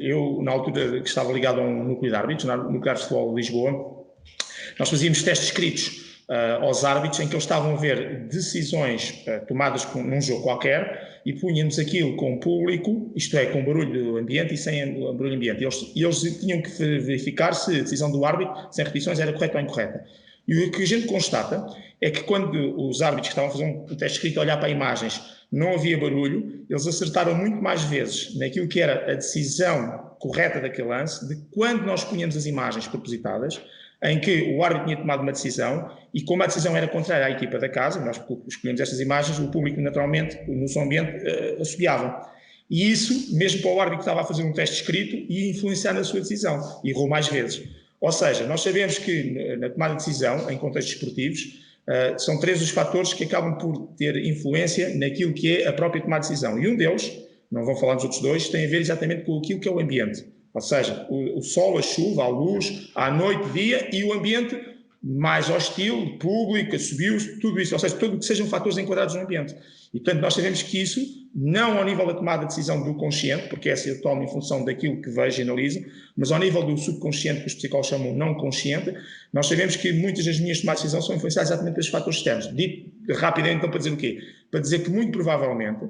eu, na altura que estava ligado a um núcleo de árbitros, no Núcleo de Futebol de Lisboa, nós fazíamos testes escritos aos árbitros em que eles estavam a ver decisões tomadas num jogo qualquer e punhamos aquilo com público, isto é, com barulho ambiente e sem barulho ambiente. E eles tinham que verificar se a decisão do árbitro, sem repetições, era correta ou incorreta. E o que a gente constata é que quando os árbitros que estavam a fazer um teste escrito a olhar para imagens não havia barulho, eles acertaram muito mais vezes naquilo que era a decisão correta daquele lance, de quando nós punhamos as imagens propositadas, em que o árbitro tinha tomado uma decisão e como a decisão era contrária à equipa da casa, nós escolhemos estas imagens, o público naturalmente, no som ambiente, assobiava. E isso, mesmo para o árbitro que estava a fazer um teste escrito, ia influenciar na sua decisão, e errou mais vezes. Ou seja, nós sabemos que na tomada de decisão, em contextos esportivos, são 3 os fatores que acabam por ter influência naquilo que é a própria tomada de decisão. E um deles, não vou falar dos outros 2, tem a ver exatamente com aquilo que é o ambiente. Ou seja, o sol, a chuva, a luz, a noite, dia e o ambiente mais hostil, público, assobios, tudo isso. Ou seja, tudo que sejam fatores enquadrados no ambiente. E, portanto, nós sabemos que isso, não ao nível da tomada de decisão do consciente, porque essa eu tomo em função daquilo que vejo e analiso, mas ao nível do subconsciente, que os psicólogos chamam não consciente, nós sabemos que muitas das minhas tomadas de decisão são influenciadas exatamente pelos fatores externos. Dito rapidamente, então, para dizer o quê? Para dizer que, muito provavelmente,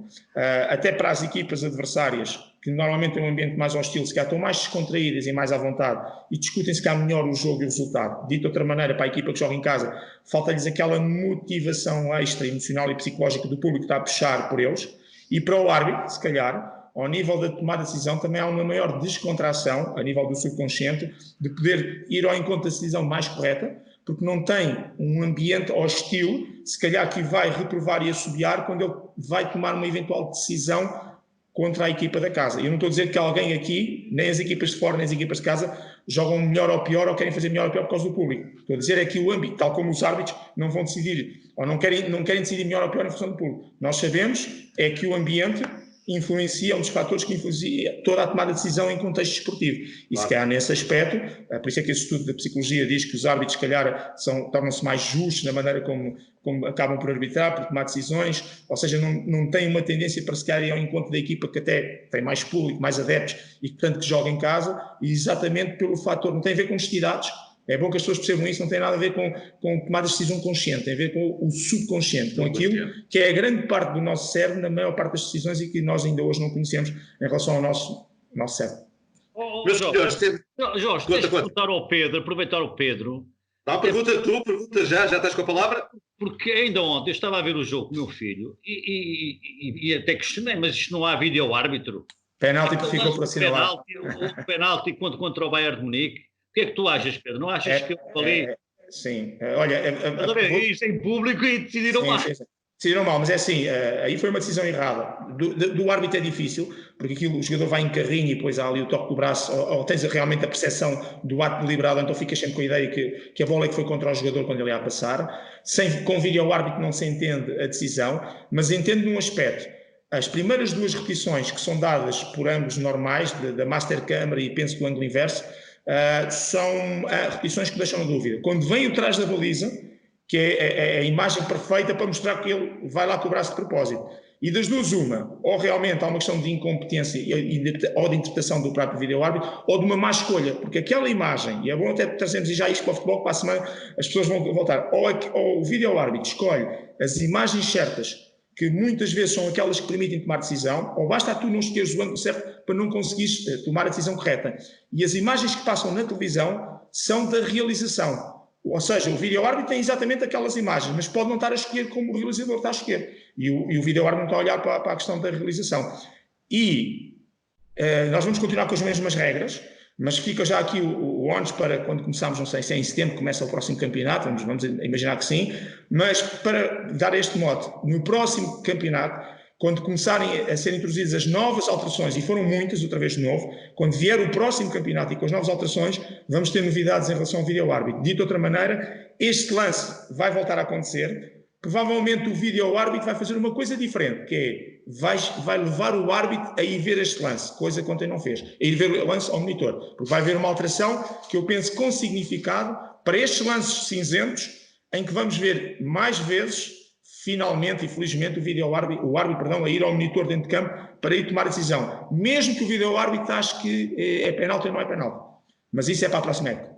até para as equipas adversárias, que normalmente têm um ambiente mais hostil, se calhar estão mais descontraídas e mais à vontade e discutem se calhar melhor o jogo e o resultado. Dito de outra maneira, para a equipa que joga em casa, falta-lhes aquela motivação extra emocional e psicológica do público que está a puxar por eles. E para o árbitro, se calhar, ao nível da tomada de decisão, também há uma maior descontração, a nível do subconsciente, de poder ir ao encontro da decisão mais correta, porque não tem um ambiente hostil, se calhar que vai reprovar e assobiar quando ele vai tomar uma eventual decisão contra a equipa da casa. Eu não estou a dizer que alguém aqui, nem as equipas de fora, nem as equipas de casa, jogam melhor ou pior ou querem fazer melhor ou pior por causa do público. Estou a dizer é que o âmbito, tal como os árbitros, não vão decidir, ou não querem decidir melhor ou pior em função do público. Nós sabemos é que o ambiente influencia, um dos fatores que influencia toda a tomada de decisão em contexto esportivo. E se calhar nesse aspecto, por isso é que esse estudo da psicologia diz que os árbitros, se calhar, tornam-se mais justos na maneira como acabam por arbitrar, por tomar decisões, ou seja, não têm uma tendência para se calhar ir ao encontro da equipa que até tem mais público, mais adeptos e portanto que joga em casa, e exatamente pelo fator, não tem a ver com honestidades. É bom que as pessoas percebam isso, não tem nada a ver com tomada de decisão consciente, tem a ver com o subconsciente, com aquilo que é a grande parte do nosso cérebro, na maior parte das decisões, e que nós ainda hoje não conhecemos em relação ao nosso cérebro. Jorge, tens de perguntar ao Pedro, aproveitar o Pedro. Não, pergunta já estás com a palavra? Porque ainda ontem eu estava a ver o jogo com o meu filho e até questionei, mas isto não há vídeo-árbitro? Penalti que ficou por assinalar. O penalti contra o Bayern de Munique. O que é que tu achas, Pedro? Não achas que eu falei? Sim, olha... Isso em público e decidiram mal. Decidiram mal, mas é assim, aí foi uma decisão errada. Do árbitro é difícil, porque aquilo, o jogador vai em carrinho e depois há ali o toque do braço, ou tens realmente a percepção do ato deliberado, então ficas sempre com a ideia que a bola é que foi contra o jogador quando ele ia a passar. Com vídeo ao árbitro não se entende a decisão, mas entende num aspecto. As primeiras 2 repetições que são dadas por ambos normais, da Master Camera e penso do ângulo inverso, são repetições que deixam a dúvida. Quando vem o trás da baliza, que é a imagem perfeita para mostrar que ele vai lá com o braço de propósito. E das duas, uma, ou realmente há uma questão de incompetência ou de interpretação do próprio vídeo-árbitro, ou de uma má escolha, porque aquela imagem, e é bom até trazermos já isto para o futebol, que para a semana as pessoas vão voltar, ou o vídeo-árbitro escolhe as imagens certas, que muitas vezes são aquelas que permitem tomar decisão, ou basta tu não escolheres o ângulo certo para não conseguires tomar a decisão correta. E as imagens que passam na televisão são da realização. Ou seja, o vídeo-árbitro tem exatamente aquelas imagens, mas pode não estar a escolher como o realizador está a escolher. E o vídeo-árbitro não está a olhar para a questão da realização. E nós vamos continuar com as mesmas regras, mas fica já aqui o ónus para quando começarmos, não sei se é em setembro, começa o próximo campeonato, vamos imaginar que sim, mas para dar este mote, no próximo campeonato, quando começarem a ser introduzidas as novas alterações, e foram muitas, outra vez de novo, quando vier o próximo campeonato e com as novas alterações, vamos ter novidades em relação ao vídeo-árbitro. Dito de outra maneira, este lance vai voltar a acontecer, provavelmente o vídeo-árbitro vai fazer uma coisa diferente, que é, vai levar o árbitro a ir ver este lance, coisa que ontem não fez, a ir ver o lance ao monitor, porque vai haver uma alteração que eu penso com significado para estes lances cinzentos, em que vamos ver mais vezes finalmente e felizmente o árbitro a ir ao monitor dentro de campo para ir tomar a decisão. Mesmo que o vídeo-árbitro ache que é penalti ou não é penalti. Mas isso é para a próxima época.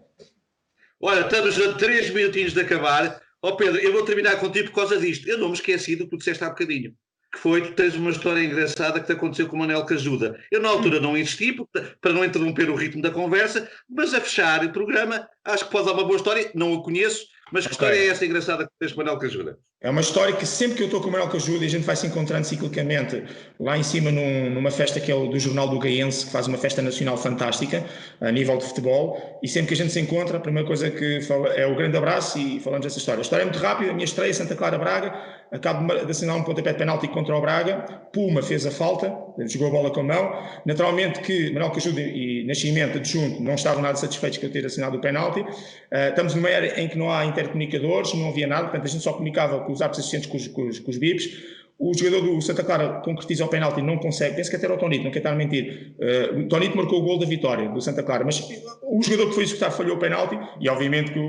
Olha, estamos a 3 minutinhos de acabar. Pedro, eu vou terminar contigo por causa disto. Eu não me esqueci do que tu disseste há bocadinho. Que foi, tu tens uma história engraçada que te aconteceu com o Manel Cajuda. Eu na altura não insisti para não interromper o ritmo da conversa, mas a fechar o programa, acho que pode dar uma boa história, não a conheço, mas que história é essa engraçada que tens com o Manel Cajuda? É uma história que sempre que eu estou com o Manel Cajuda e a gente vai se encontrando ciclicamente lá em cima numa festa que é do Jornal do Gaense, que faz uma festa nacional fantástica a nível de futebol, e sempre que a gente se encontra, a primeira coisa que fala é o grande abraço e falamos dessa história. A história é muito rápida, a minha estreia, Santa Clara Braga, acabo de assinar um pontapé de penalti contra o Braga, Puma fez a falta, jogou a bola com a mão, naturalmente que Manel Cajuda e Nascimento adjunto não estavam nada satisfeitos com eu ter assinado o penalti, estamos numa era em que não há intercomunicadores, não havia nada, portanto a gente só comunicava com os árbitros assistentes, com os bips. O jogador do Santa Clara concretiza o penalti e não consegue, penso que até era o Tonito, não quero estar a mentir, o Tonito marcou o gol da vitória do Santa Clara, mas o jogador que foi executar falhou o penalti e obviamente que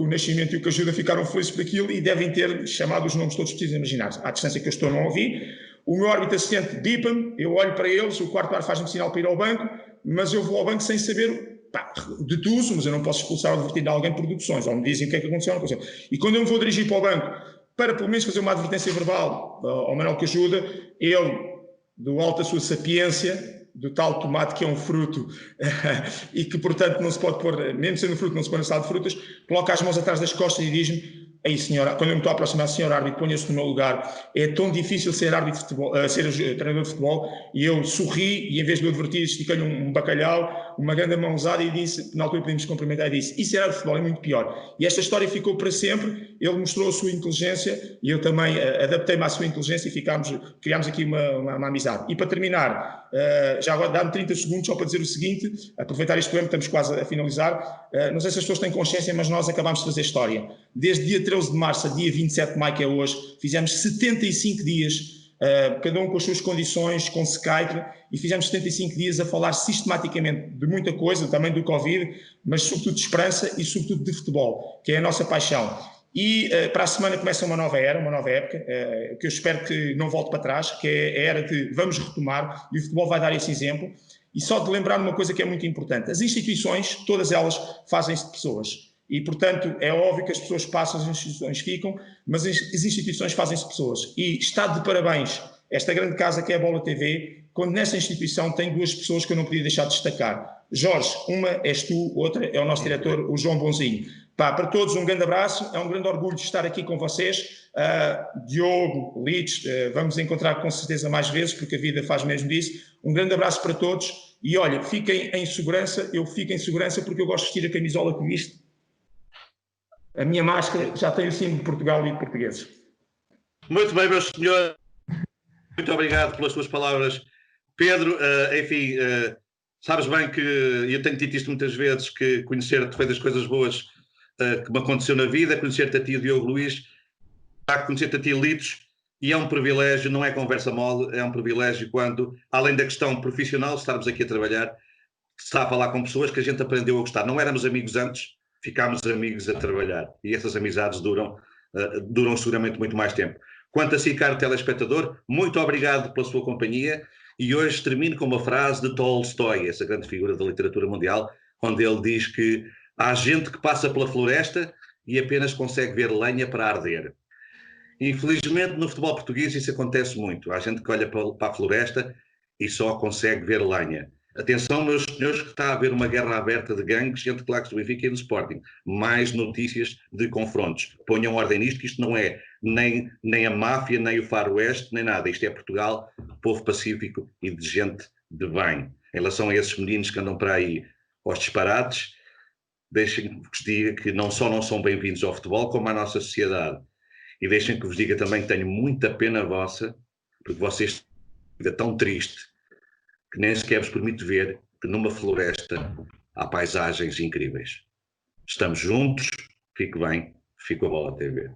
o Nascimento e o Cajuda ficaram felizes por aquilo e devem ter chamado os nomes todos possíveis imaginar. À distância que eu estou não ouvi, o meu árbitro assistente bipa-me, eu olho para eles, o quarto árbitro faz-me sinal para ir ao banco, mas eu vou ao banco sem saber deduzo, mas eu não posso expulsar ou advertir alguém por deduções, ou me dizem o que é que aconteceu ou não aconteceu. E quando eu me vou dirigir para o banco para pelo menos fazer uma advertência verbal ao Manel Cajuda, ele, do alto da sua sapiência, do tal tomate que é um fruto e que portanto não se pode pôr, mesmo sendo fruto não se põe na sala de frutas, coloca as mãos atrás das costas e diz-me: aí senhora, quando eu me estou a aproximar, senhor árbitro, ponha-se no meu lugar, é tão difícil ser árbitro de futebol, ser treinador de futebol, e eu sorri e em vez de eu advertir, estiquei-lhe um bacalhau, uma grande mãozada e disse, na altura podemos cumprimentar, e disse: isso era de futebol, é muito pior. E esta história ficou para sempre, ele mostrou a sua inteligência e eu também adaptei-me à sua inteligência e criámos aqui uma amizade. E para terminar, já agora dá-me 30 segundos só para dizer o seguinte, aproveitar este programa, estamos quase a finalizar, não sei se as pessoas têm consciência, mas nós acabámos de fazer história. Desde dia 13 de março a dia 27 de maio, que é hoje, fizemos 75 dias, cada um com as suas condições, com Skype, e fizemos 75 dias a falar sistematicamente de muita coisa, também do Covid, mas sobretudo de esperança e sobretudo de futebol, que é a nossa paixão. E para a semana começa uma nova era, uma nova época, que eu espero que não volte para trás, que é a era de vamos retomar, e o futebol vai dar esse exemplo. E só de lembrar uma coisa que é muito importante: as instituições, todas elas, fazem-se de pessoas. E, portanto, é óbvio que as pessoas passam, as instituições ficam, mas as instituições fazem-se de pessoas. E está de parabéns esta grande casa que é a Bola TV, quando nesta instituição tem duas pessoas que eu não podia deixar de destacar. Jorge, uma és tu, outra é o nosso diretor, o João Bonzinho. Para todos um grande abraço, é um grande orgulho de estar aqui com vocês. Diogo, Litz, vamos encontrar com certeza mais vezes, porque a vida faz mesmo disso. Um grande abraço para todos e olha, fiquem em segurança, eu fico em segurança porque eu gosto de vestir a camisola que viste. A minha máscara já tem o símbolo de Portugal e de portugueses. Muito bem, meu senhor. Muito obrigado pelas suas palavras. Pedro, enfim, sabes bem que eu tenho dito isto muitas vezes, que conhecer-te foi das coisas boas que me aconteceu na vida, conhecer-te a ti, Diogo Luís, conhecer-te a ti, Litos, e é um privilégio, não é conversa mole, é um privilégio quando, além da questão profissional, estarmos aqui a trabalhar, está a falar com pessoas que a gente aprendeu a gostar. Não éramos amigos antes, ficámos amigos a trabalhar, e essas amizades duram seguramente muito mais tempo. Quanto a si, caro telespectador, muito obrigado pela sua companhia, e hoje termino com uma frase de Tolstói, essa grande figura da literatura mundial, onde ele diz que há gente que passa pela floresta e apenas consegue ver lenha para arder. Infelizmente, no futebol português isso acontece muito. Há gente que olha para a floresta e só consegue ver lenha. Atenção, meus senhores, que está a haver uma guerra aberta de gangues entre claques do Benfica e do Sporting. Mais notícias de confrontos. Ponham ordem nisto, que isto não é nem a máfia, nem o faroeste, nem nada. Isto é Portugal, povo pacífico e de gente de bem. Em relação a esses meninos que andam para aí aos disparates, deixem que vos diga que não só não são bem-vindos ao futebol, como à nossa sociedade. E deixem que vos diga também que tenho muita pena vossa, porque vocês têm uma vida tão triste que nem sequer vos permite ver que numa floresta há paisagens incríveis. Estamos juntos, fique bem, fico a Bola TV.